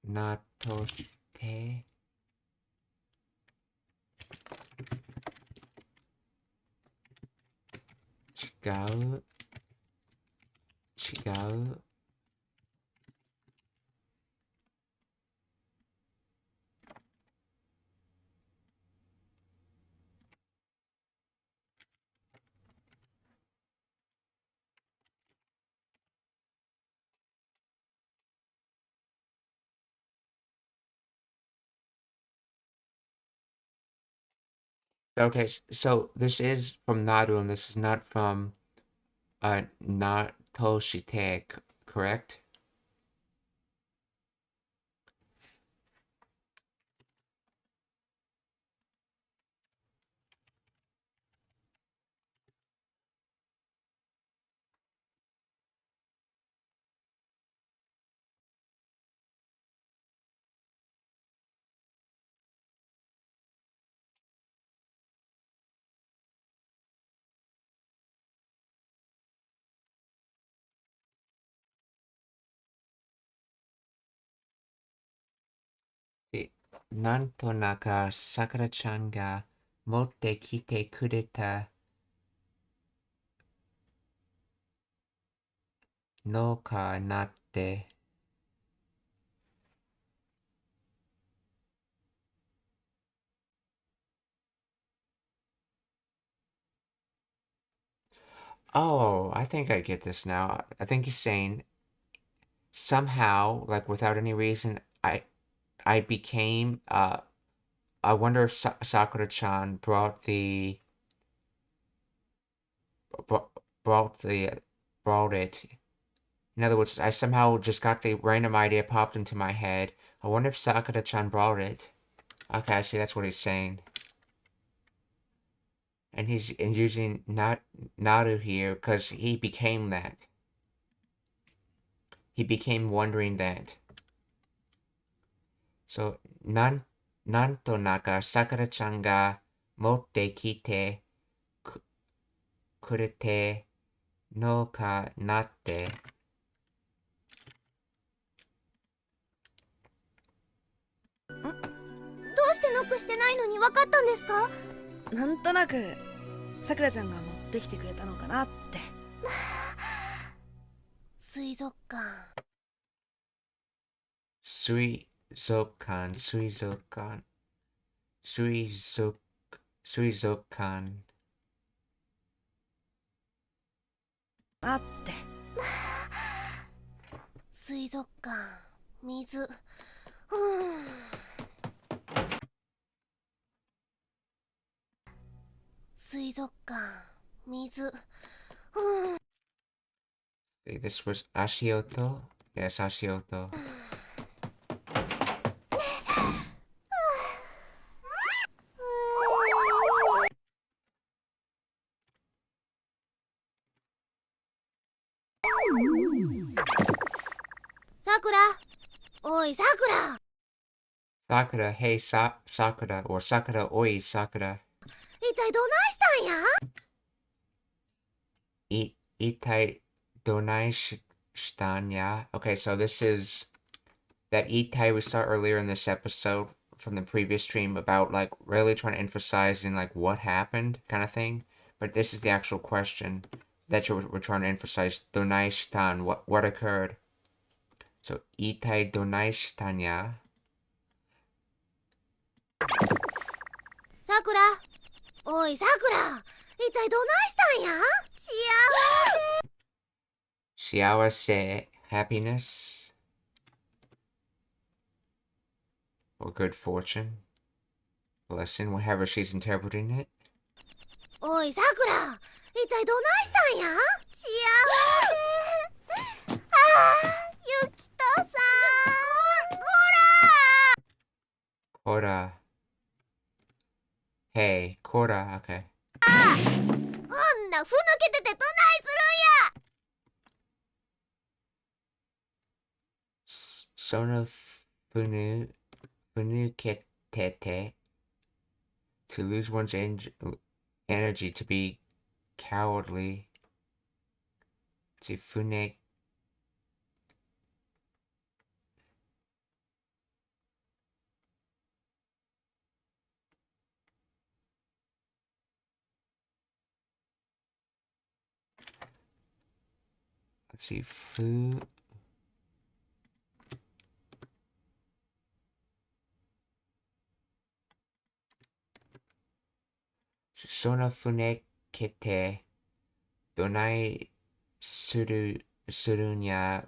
Not toast. 違う。違う。Okay, so this is from Naru and this is not from not Toshite, correct? De- なんとなくさくらちゃんが持ってきてくれたのかなって。Oh, I think I get this now. I think he's saying somehow, like without any reason, I became I wonder if Sakura-chan brought, brought the brought it. In other words, I somehow just got the random idea popped into my head. I wonder if Sakura-chan brought it. Okay, I see that's what he's saying. And he's using Naru here because he became that. He became wondering that. So, なんとなくさくらちゃんが持ってきてくれてのかなって。どうしてノックしてないのに分かったんですか？なんとなくさくらちゃんが持ってきてくれたのかなって。水族館。水族館、水族館、水族館。あって。水族館、水。水族館、水。This was Ashioto? Yes, Ashioto. Sakura! Oi, Sakura! Sakura, hey Sakura, or Sakura, oi Sakura. 一体どないしたんや？Itai donai shitanya. Okay, so this is that itai we saw earlier in this episode from the previous stream about like really trying to emphasize in like what happened kind of thing. But this is the actual question that we're trying to emphasize. Donai shitan, what occurred? So itai donai shitanya. Sakura! Oi, Sakura! 一体どないしたんや？Shiawase, happiness, or good fortune, blessing, whatever she's interpreting it. おい、さくら、一体どないしたんや？幸せ。ああ、ゆきとさん。こら！ Kora. Hey, Kora, okay. こんなふぬけててどないす Sona funuketete. To lose one's energy, to be cowardly. To funek. Let's see, Sona funekete. Donai surunya.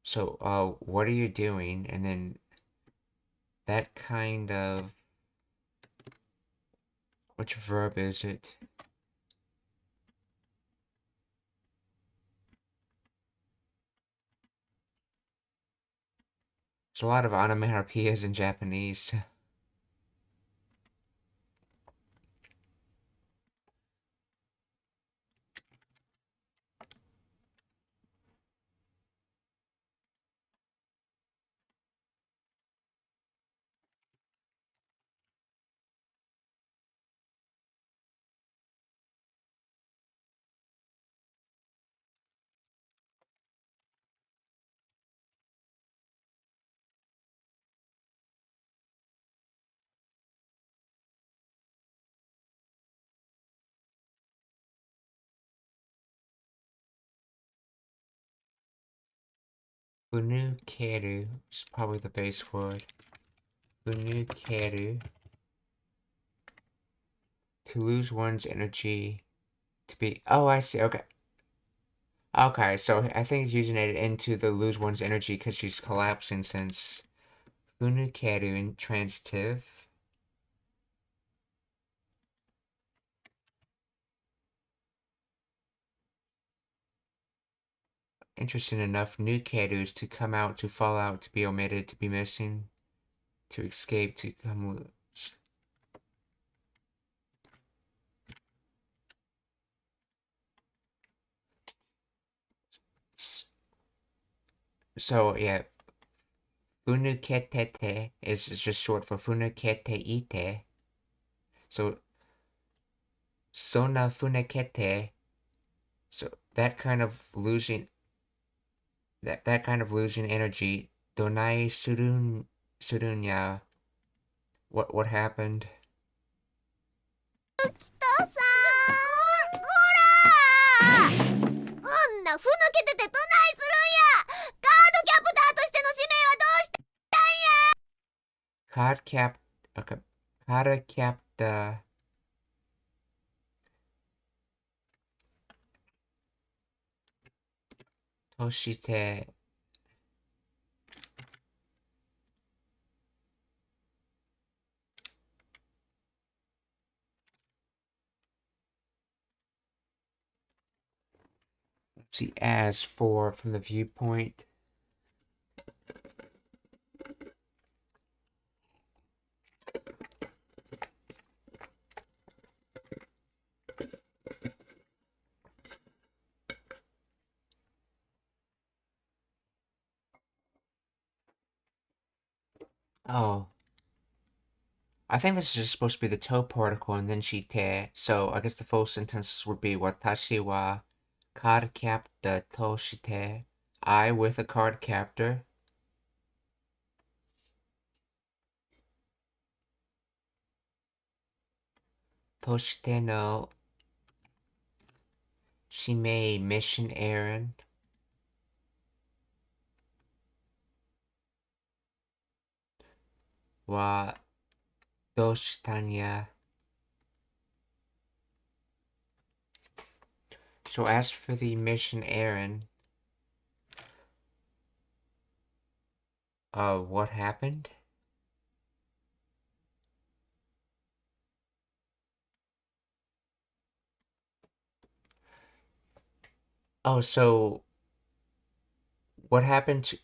So, what are you doing? And then that kind of, which verb is it? There's a lot of onomatopoeias in Japanese. Funukeru is probably the base word. Funukeru. To lose one's energy. To be. Oh, I see. Okay. Okay, so I think he's using it into the lose one's energy because she's collapsing since Funukeru intransitive. Interesting enough, nukeru is to come out, to fall out, to be omitted, to be missing, to escape, to come loose. So yeah, funuketete is just short for funuketeite. So sona funekete. So that kind of losing energy. Donai surunya. What happened? とさーこらーこんなふぬけててどないするんや。カードキャプターとしての使命はどうしたんや。 Okay. Card Captor Toshite. Let's see, as for from the viewpoint. Oh. I think this is just supposed to be the to particle and then shite. So I guess the full sentence would be Watashi wa card captor toshite. I with a card captor. Toshite no shimei mission errand. Wa doshitanya. So as for the mission errand, what happened? Oh, so what happened to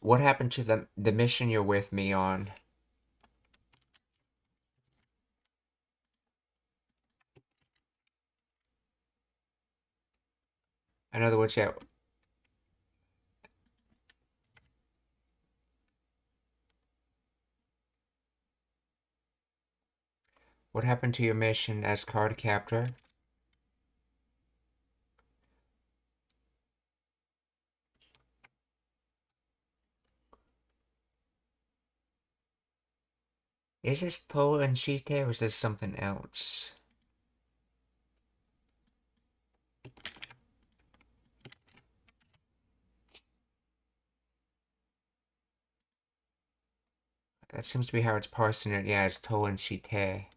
the mission you're with me on? In other words, yeah. What happened to your mission as card captor? Is this To and Shite or is this something else? That seems to be how it's parsing it. Yeah, it's To and Shite.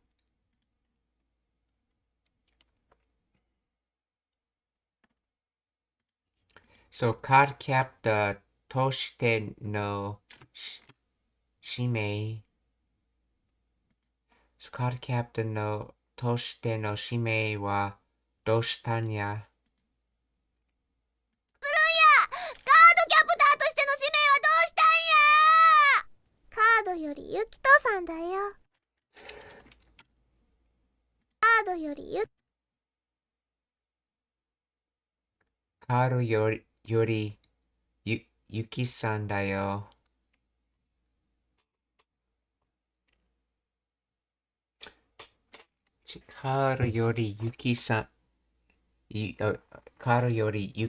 So, Card Captor Toshite no Shimei. So, Card Captor no Toshite no Shimei wa Dostanya. カードキャプターとしての使命はどうしたんや。カードよりユキトさんだよ。カードよりカードよりゆきさんだよ。カードよりゆきさん、カードよりゆ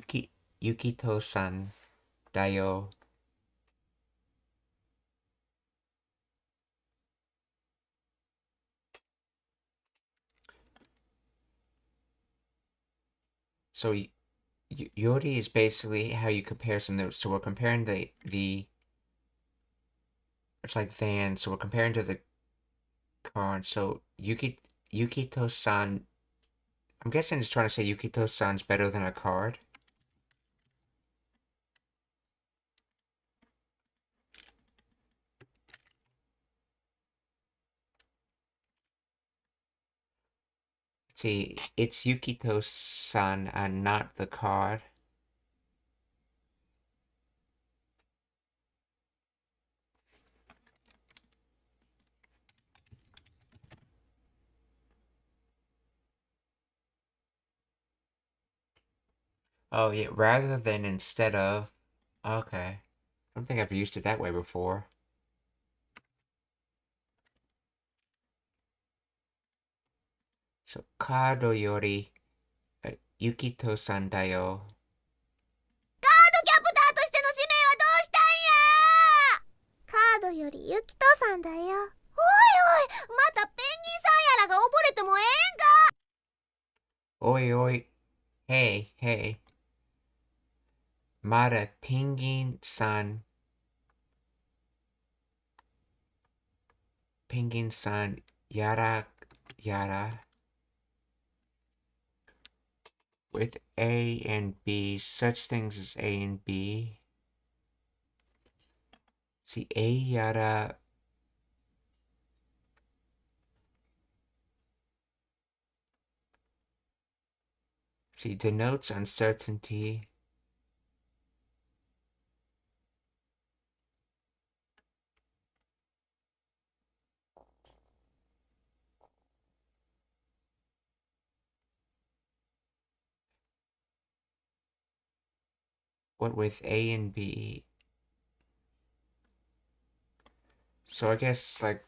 きとさんだよ。So, Yori is basically how you compare some. So we're comparing the it's like than. So we're comparing to the card. So Yukito-san. I'm guessing it's trying to say Yukito-san's better than a card. See, it's Yukito-san and not the card. Oh yeah, rather than instead of. Okay. I don't think I've used it that way before. So, Kado yori Yukito-san da yo. カードキャプターとしての使命はどうしたんや。カードよりユキトさんだよ。おいおい、またペンギンさんやらが溺れてもええんか。 Oi oi. Hey, hey. Mara Penguin-san. Penguin-san yara yara. With A and B, such things as A and B. See, A yara. See, denotes uncertainty. What with A and B? So I guess, like,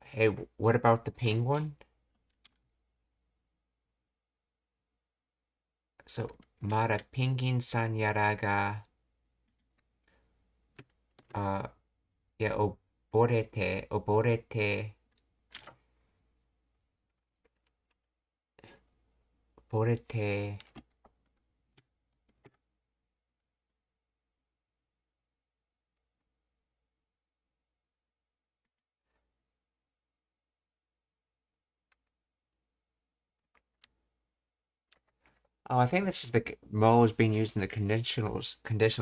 hey, what about the penguin? So, Mara Penguin-san yara ga, yeah, oborete, oborete. Oh, I think this is the mo is being used in the conditional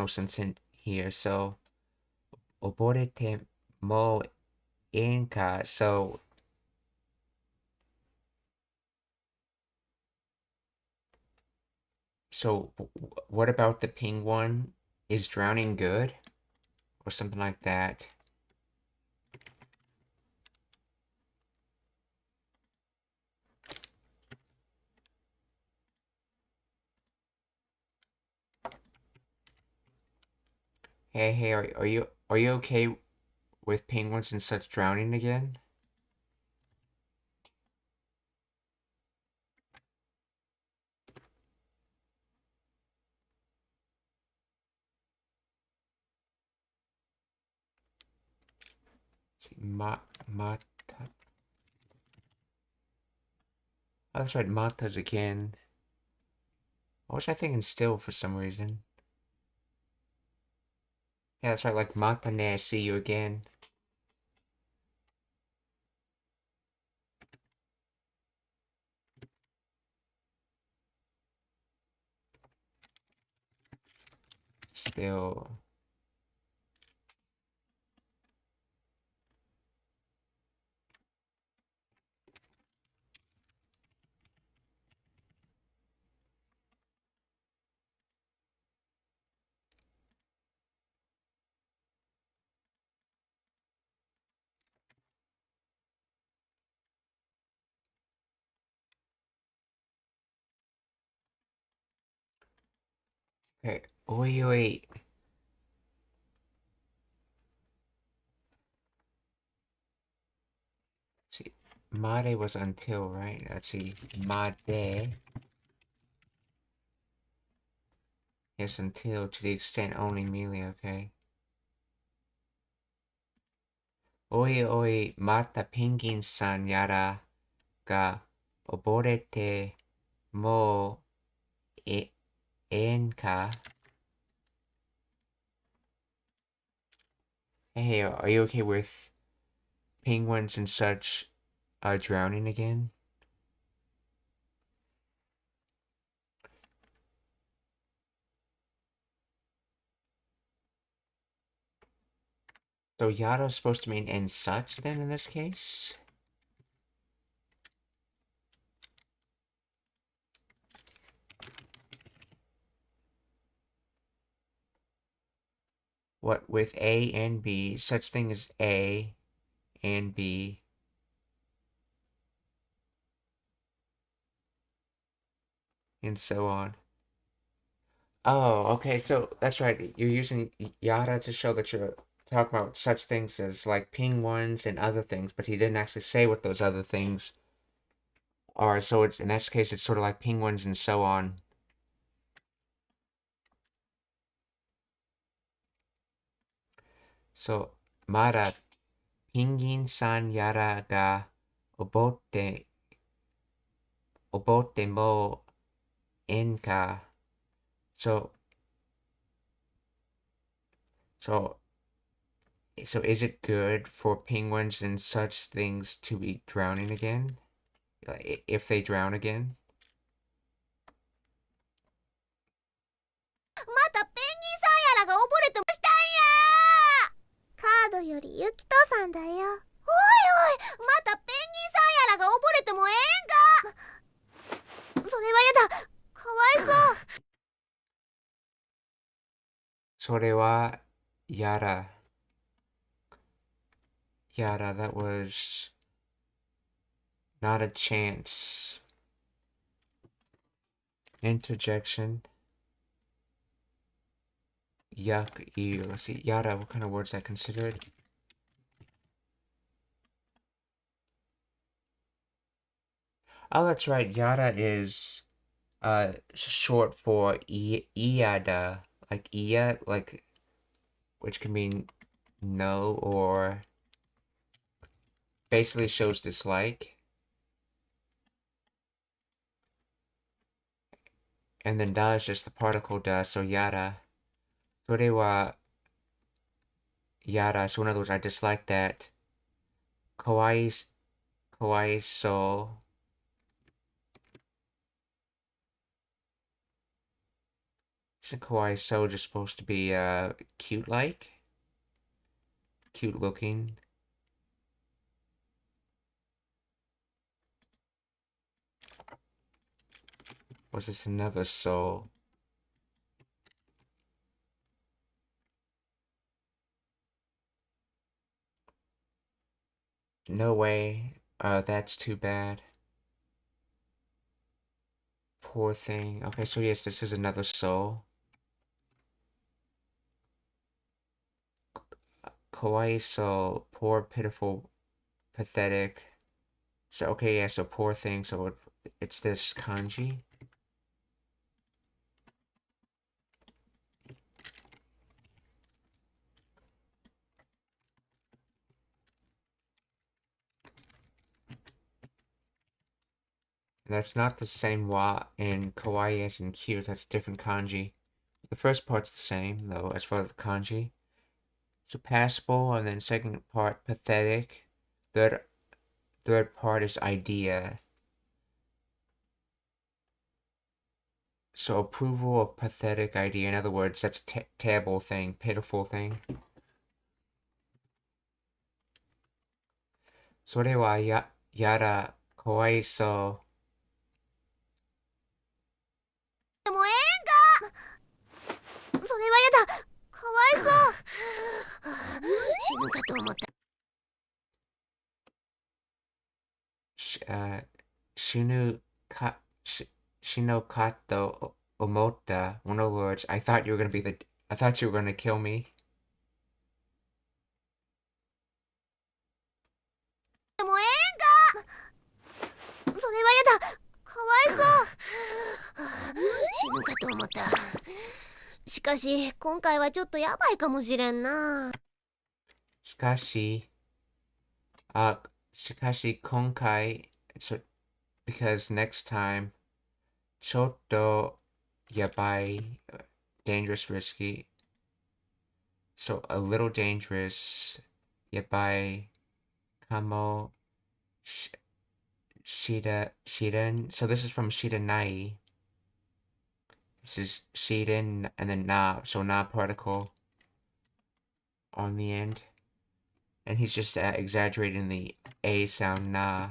sense in here. So, oborete mo inka. So what about the penguin? Is drowning good? Or something like that. Hey, are you okay with penguins and such drowning again? See, Mata. Oh, that's right, Mata's again. I was thinking still for some reason. Yeah, that's right, like Mata ne, I see you again. Still. Okay, oi. See, Made was until, right? Let's see, Made. Yes, until, to the extent only merely, okay. Oi, mata penguin-san yara ga oborete mo e en ka? Hey, are you okay with penguins and such drowning again? So yara's supposed to mean and such then in this case? What with A and B, such thing as A and B. And so on. Oh, okay, so that's right. You're using yada to show that you're talking about such things as like penguins and other things, but he didn't actually say what those other things are. So it's in this case, it's sort of like penguins and so on. So, Mara, pingin san yara ga obote, obote mo enka. So, so, so is it good for penguins and such things to be drowning again? Like, if they drown again? またペンギンさんやらが溺れてましたんや。カードよりユキトさんだよ。おいおい、またペンギンさんやらが溺れてもええんか。それはやだ、かわいそう。それは、yada. Yada, that was not a chance. Interjection. Yuck, ew. Let's see, yada, what kind of words I considered? Oh, that's right, yada is short for iada, like ia, like, which can mean no or basically shows dislike. And then da is just the particle da, so yada. それは yada, so in other words, I dislike that. Kawaii, kawaii so. Isn't kawaii so just supposed to be cute like? Cute looking. Was this another so? No way. That's too bad. Poor thing. Okay, so yes, this is another soul. kawaii, so poor, pitiful, pathetic. So, okay, yeah, so poor thing, so it's this kanji. And that's not the same wa in kawaii as in cute, that's different kanji. The first part's the same, though, as far as the kanji. So passable, and then second part, pathetic. Third part is idea. So approval of pathetic idea. In other words, that's a terrible thing, pitiful thing. それはやだ、かわいそでもええんか。それはやだ、かわいそう。死ぬかと思った。死ぬかと思った. In other words, I thought you were gonna kill me. でもええんか。それはやだ、かわいそう。死ぬかと思った。しかし今回はちょっとやばいかもしれんな。しかし今回 so because next time ちょっとやばい dangerous, risky, so a little dangerous, やばいかもしれん. So this is from shirenai. This is shiren and then na, so na particle on the end. And he's just exaggerating the A sound, na.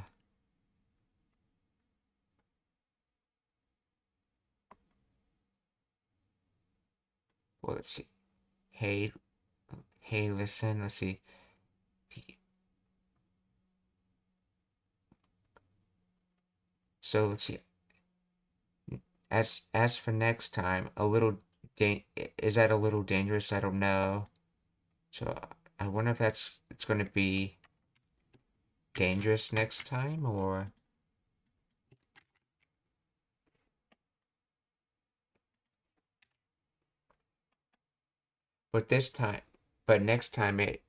Well, let's see. Hey, listen. Let's see. So let's see. As for next time, is that a little dangerous? I don't know. So I wonder if it's going to be dangerous next time, or but next time it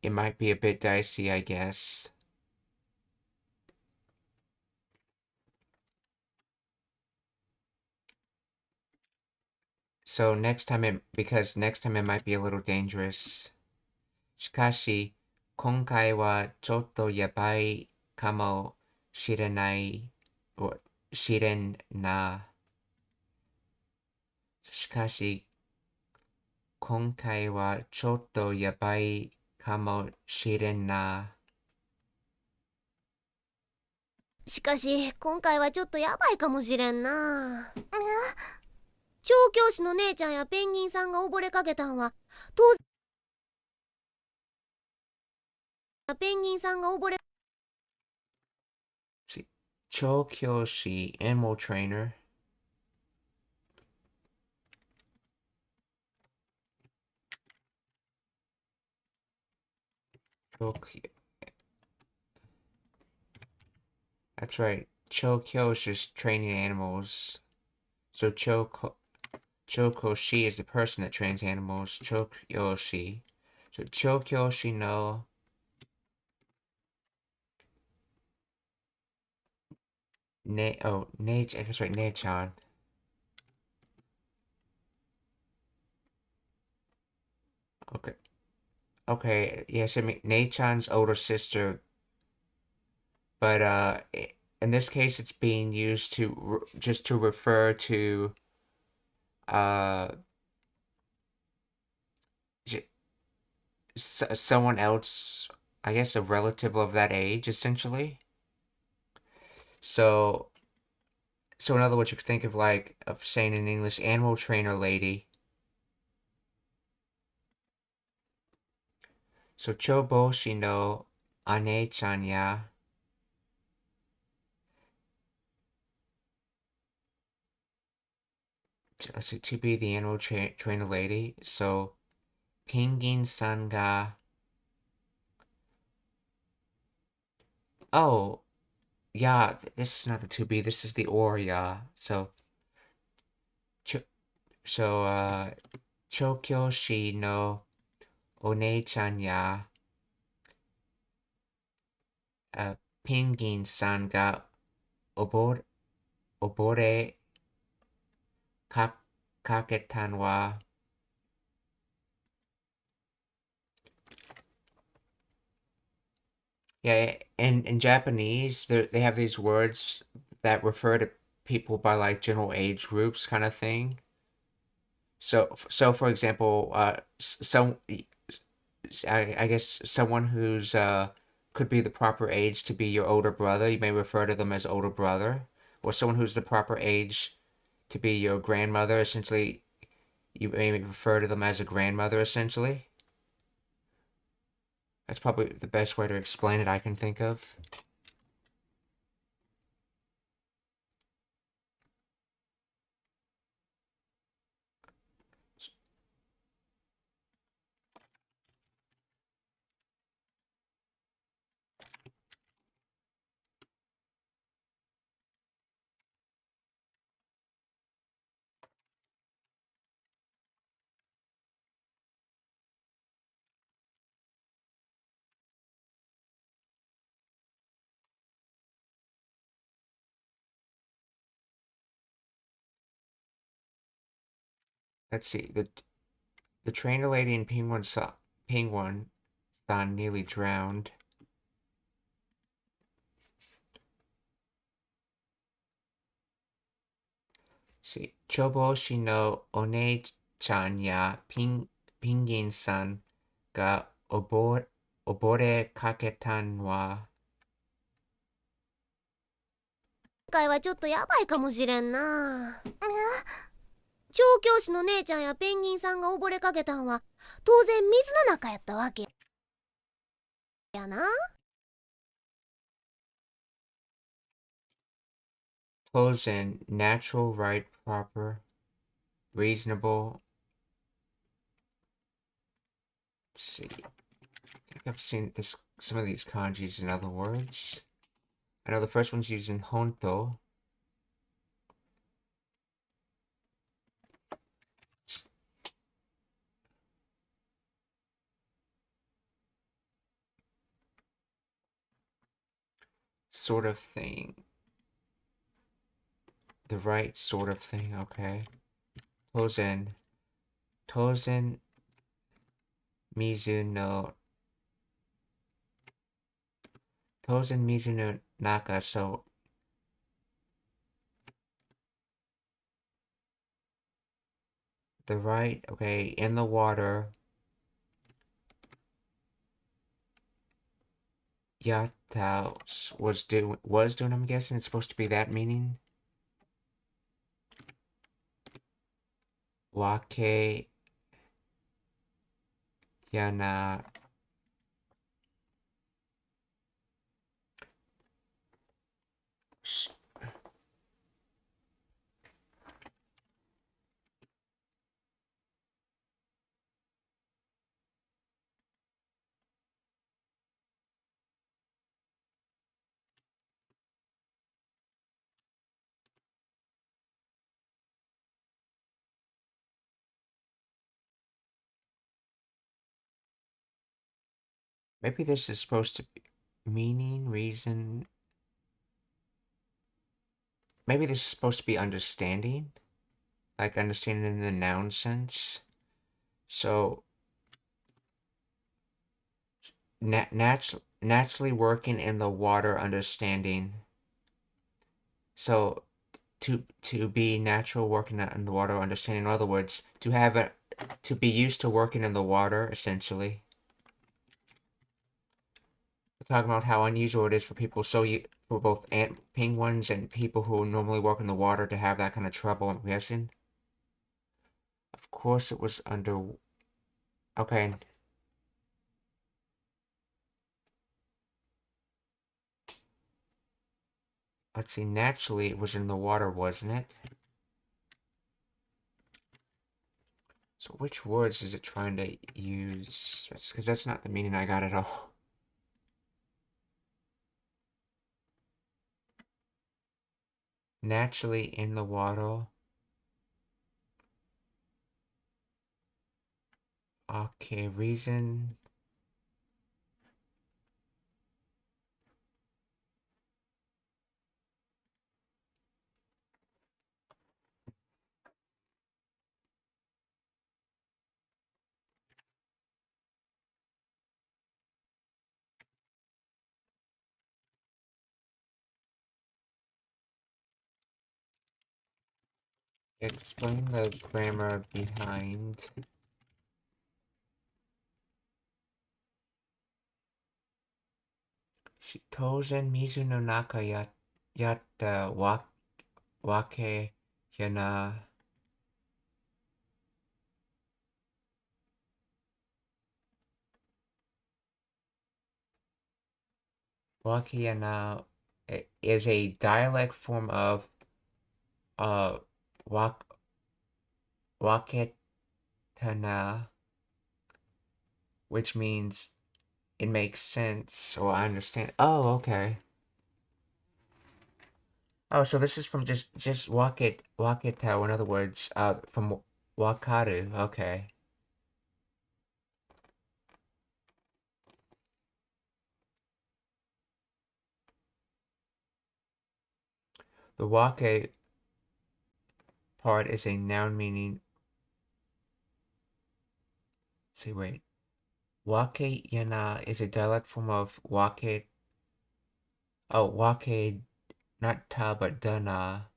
might be a bit dicey, I guess. So because next time it might be a little dangerous. しかし、今回はちょっとやばいかもしれない、しれんな。しかし、今回はちょっとやばいかもしれんな。しかし今回はちょっとやばいかもしれんな。調教師の姉ちゃんやペンギンさんが溺れかけたんは当然ペンギンさんが溺れ調教師 animal trainer. That's right. Chokyo is just training animals. So Chokoshi is the person that trains animals. Chokyoshi. So Chokyoshi no that's right, Ne-chan. Okay. Okay, yes, I mean Ne-chan's older sister, but in this case it's being used to just to refer to uh someone else, I guess a relative of that age, essentially. So in other words, you could think of saying in English, animal trainer lady. So Choboshi no Ane-chan ya. Let's see, to be the animal trainer lady. So Pingin san ga Oh, yeah, this is not the 2B, this is the or, yeah. So, ch so, Chokyoshi no One-chan ya, Pingin-san ga obore, obore ka, kaketan wa, yeah, in Japanese, they have these words that refer to people by like general age groups kind of thing. So for example, I guess someone who's could be the proper age to be your older brother, you may refer to them as older brother, or someone who's the proper age to be your grandmother, essentially, you may refer to them as a grandmother, essentially. That's probably the best way to explain it I can think of. Let's see. The trainer lady and Penguin san nearly drowned. See, Choboshi no One-chan ya Pingin-san ga obore kaketan wa. 今回はちょっとやばいかもしれんな。調教師の姉ちゃんやペンギンさんが溺れかけたんは当然水の中やったわけやな。Close in natural, right, proper, reasonable. Let's see. I think I've seen some of these kanjis in other words. I know the first one's using honto. Sort of thing. The right sort of thing, okay. Tozen. Tozen Mizu no. Tozen Mizu no Naka, so. The right, okay, in the water. Yata was doing, I'm guessing it's supposed to be that meaning. Wake yana. Maybe this is supposed to be meaning, reason. Maybe this is supposed to be understanding. Like understanding in the noun sense. So, naturally working in the water, understanding. So, to be natural working in the water, understanding. In other words, to be used to working in the water, essentially. We're talking about how unusual it is for people for both penguins and people who normally work in the water to have that kind of trouble, I'm guessing. Of course it was under... Okay. Let's see, naturally it was in the water, wasn't it? So which words is it trying to use? Because that's not the meaning I got at all. naturally in the water. Okay, reason. Explain the grammar behind. Tozen Mizu no Naka yatta wake yana. Wake yana is a dialect form of uh waketana, which means it makes sense or I understand. Oh, okay. Oh, so this is from just waketa, in other words, from wakaru. Okay. The wake part is a noun meaning. Let's see, wait. Wake yana is a dialect form of wake. Oh, wake, not ta, but dana.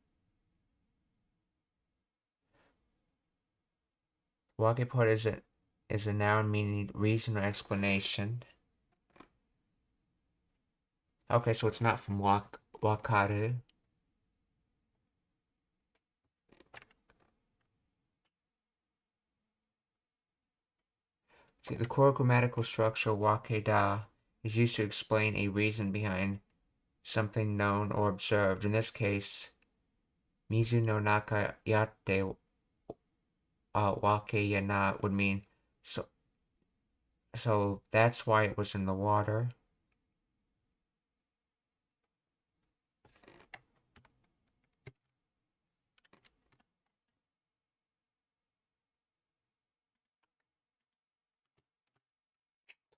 Wake part is a noun meaning reason or explanation. Okay, so it's not from wakaru. See, the core grammatical structure wakeda is used to explain a reason behind something known or observed. In this case, mizu no naka yatte wake yana would mean so that's why it was in the water.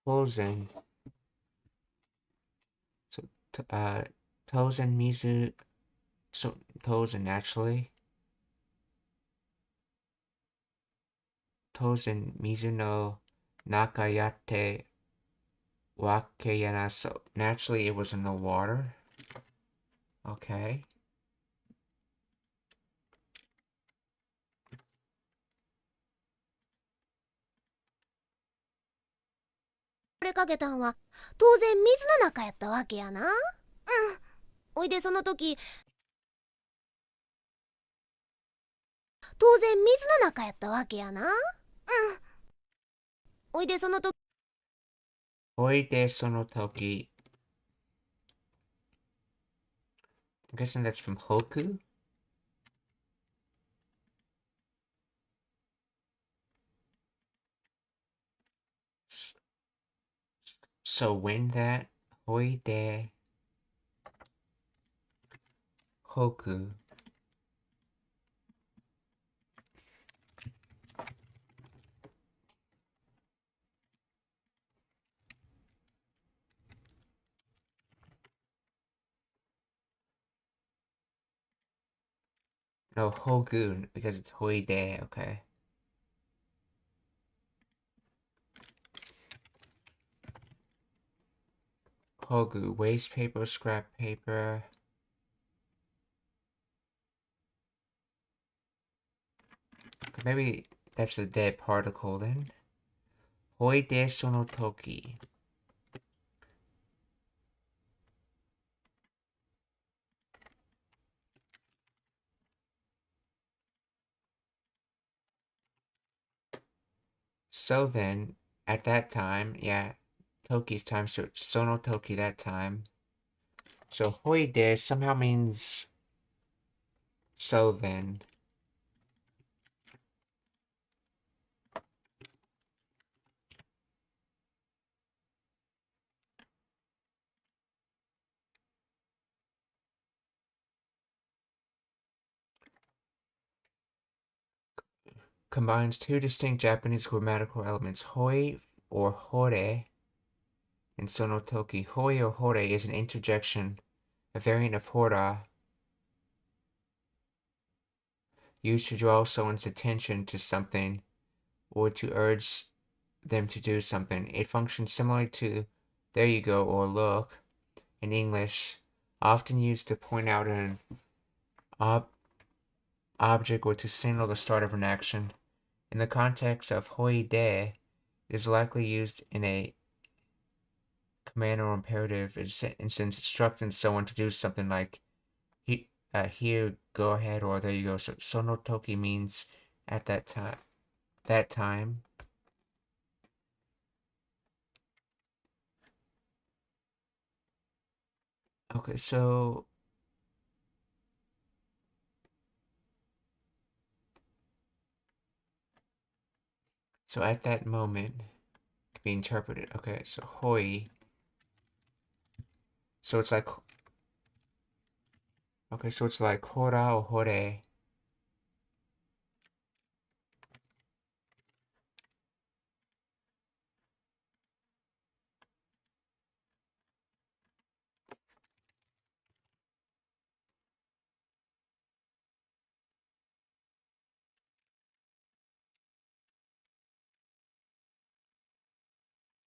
Tozen. So tozen mizu so tozen actually. Tozen mizu no nakayate wakeyana. So naturally it was in the water. Okay. これかけたんは当然水の中やったわけやな。うん。おいでその時当然水の中やったわけやな。うん。おいでその時 Oide sonotoki. I'm guessing that's from Hoku. So when that Oide Hoku. No, Hogun, because it's Hoide, okay. Hogu, waste paper, scrap paper. Maybe that's the dead particle then. Hoide sonotoki. So then, at that time, yeah, Toki's time, so sonotoki that time. So Hoide somehow means so then. combines two distinct Japanese grammatical elements, hoi or hore, and sonotoki. Hoi or hore is an interjection, a variant of hora, used to draw someone's attention to something or to urge them to do something. It functions similar to there you go or look in English, often used to point out an object or to signal the start of an action. In the context of hoi de, it is likely used in a command or imperative instance instructing someone to do something like here, go ahead, or there you go. So sonotoki means at that time. Okay, so at that moment can be interpreted. Okay, so hoi. So it's like hora or hore.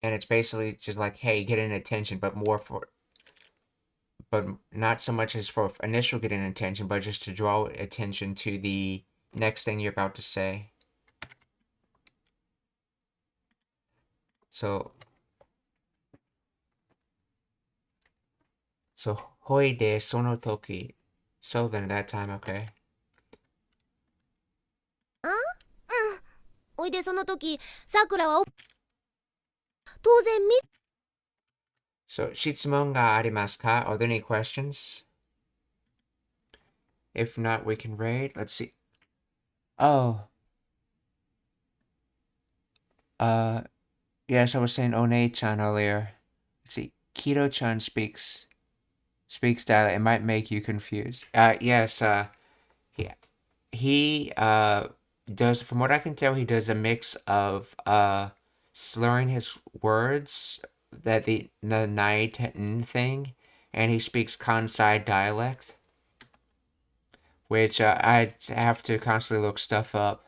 And it's basically just like, hey, get an attention, but not so much as for initial getting attention, but just to draw attention to the next thing you're about to say. So hoi de sonotoki. So then at that time, okay. おいでその時さくらは当然ミス So, shitsumun ga arimasu ka? Are there any questions? If not, we can rate. Let's see. Oh. Yes, I was saying One-chan earlier. Let's see. Kito-chan speaks dialect. It might make you confused. Yes, he does, from what I can tell, he does a mix of slurring his words, that the night thing, and he speaks Kansai dialect, which I have to constantly look stuff up.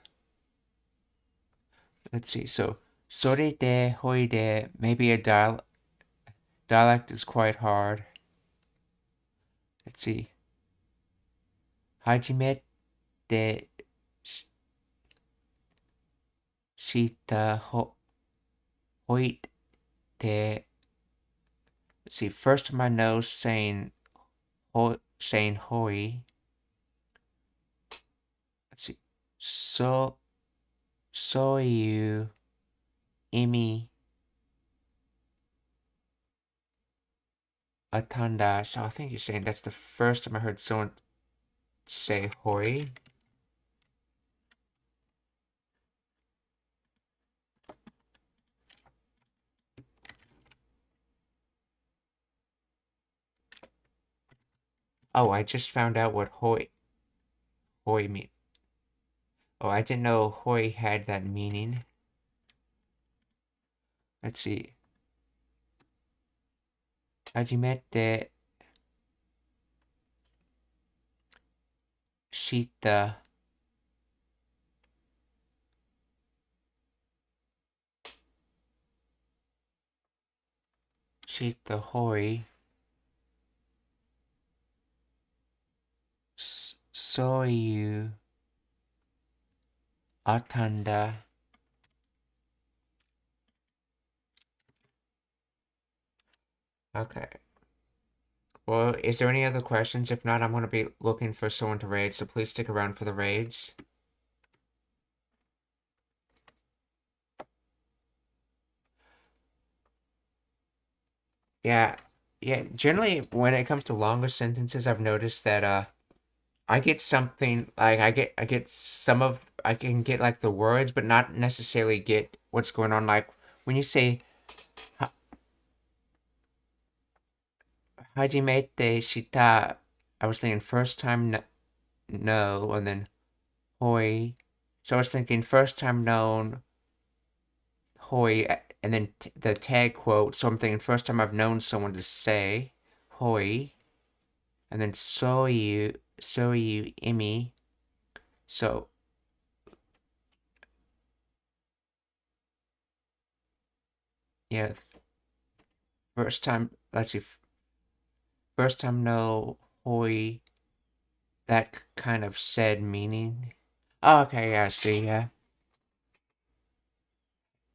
Let's see. So, sore de hoi de, maybe a dialect is quite hard. Let's see. Hajime de shita hoi de. Let's see. First my nose saying hoi. Let's see. Soyu imi atanda. So I think you're saying that's the first time I heard someone say hoi. Oh, I just found out what hoi means. Oh, I didn't know hoi had that meaning. Let's see. Hajimete shita hoi soyu atanda. Okay. Well, is there any other questions? If not, I'm going to be looking for someone to raid, so please stick around for the raids. Yeah, generally, when it comes to longer sentences, I've noticed that, I get something, like, I can get, like, the words, but not necessarily get what's going on. Like, when you say, Hajimete shita, I was thinking first time no, and then hoi, So I was thinking first time known, hoi, and then the tag quote. So I'm thinking first time I've known someone to say hoi, and then soyu, imi. So yeah, first time. Let's see, first time no hoi. That kind of said meaning. Oh, okay, yeah, see, yeah.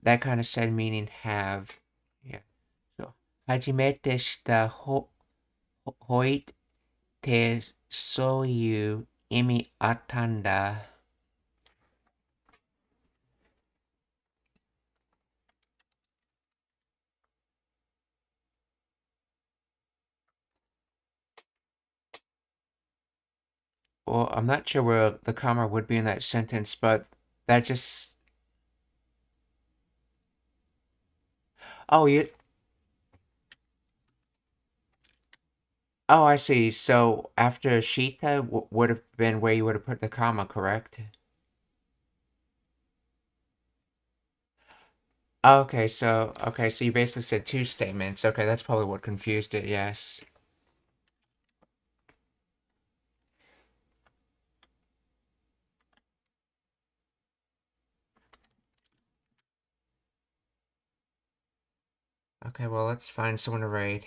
That kind of said meaning have. Yeah. So, 初めてしたほいってそういう意味あったんだ。Well, I'm not sure where the comma would be in that sentence, but that just. Oh, you. Oh, I see. So after Shita would have been where you would have put the comma, correct? Okay, so you basically said two statements. Okay, that's probably what confused it. Yes. Okay, well, let's find someone to raid.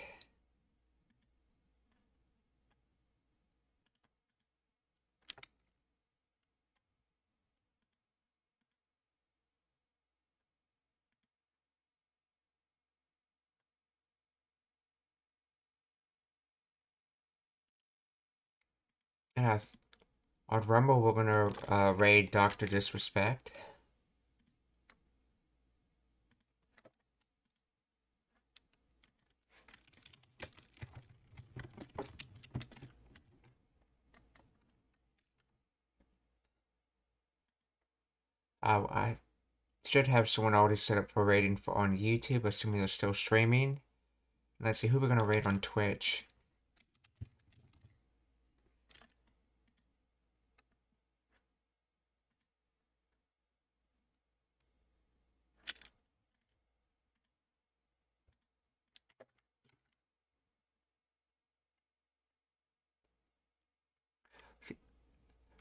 And on Rumble, we're gonna raid Dr. Disrespect. I should have someone already set up for raiding on YouTube, assuming they're still streaming. Let's see who we're gonna raid on Twitch.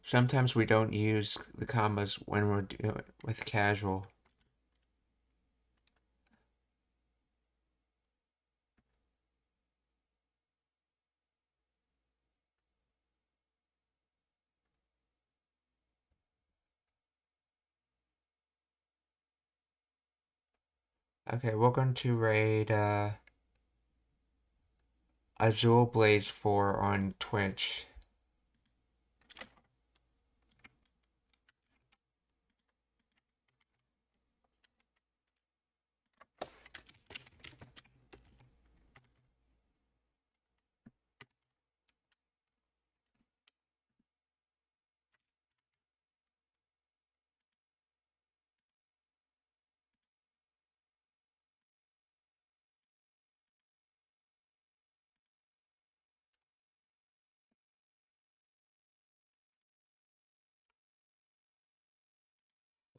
Sometimes we don't use the commas when we're doing with casual. Okay, we're going to raid Azul Blaze 4 on Twitch.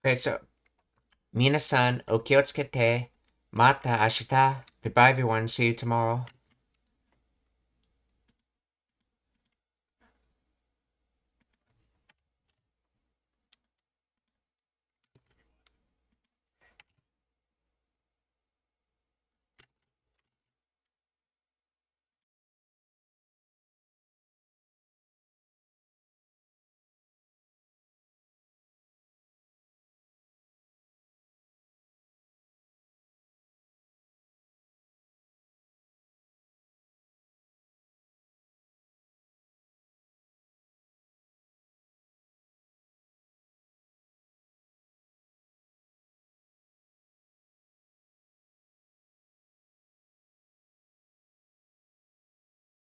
Okay, so Mina-san, okiyotsukete. Mata ashita. Goodbye, everyone. See you tomorrow.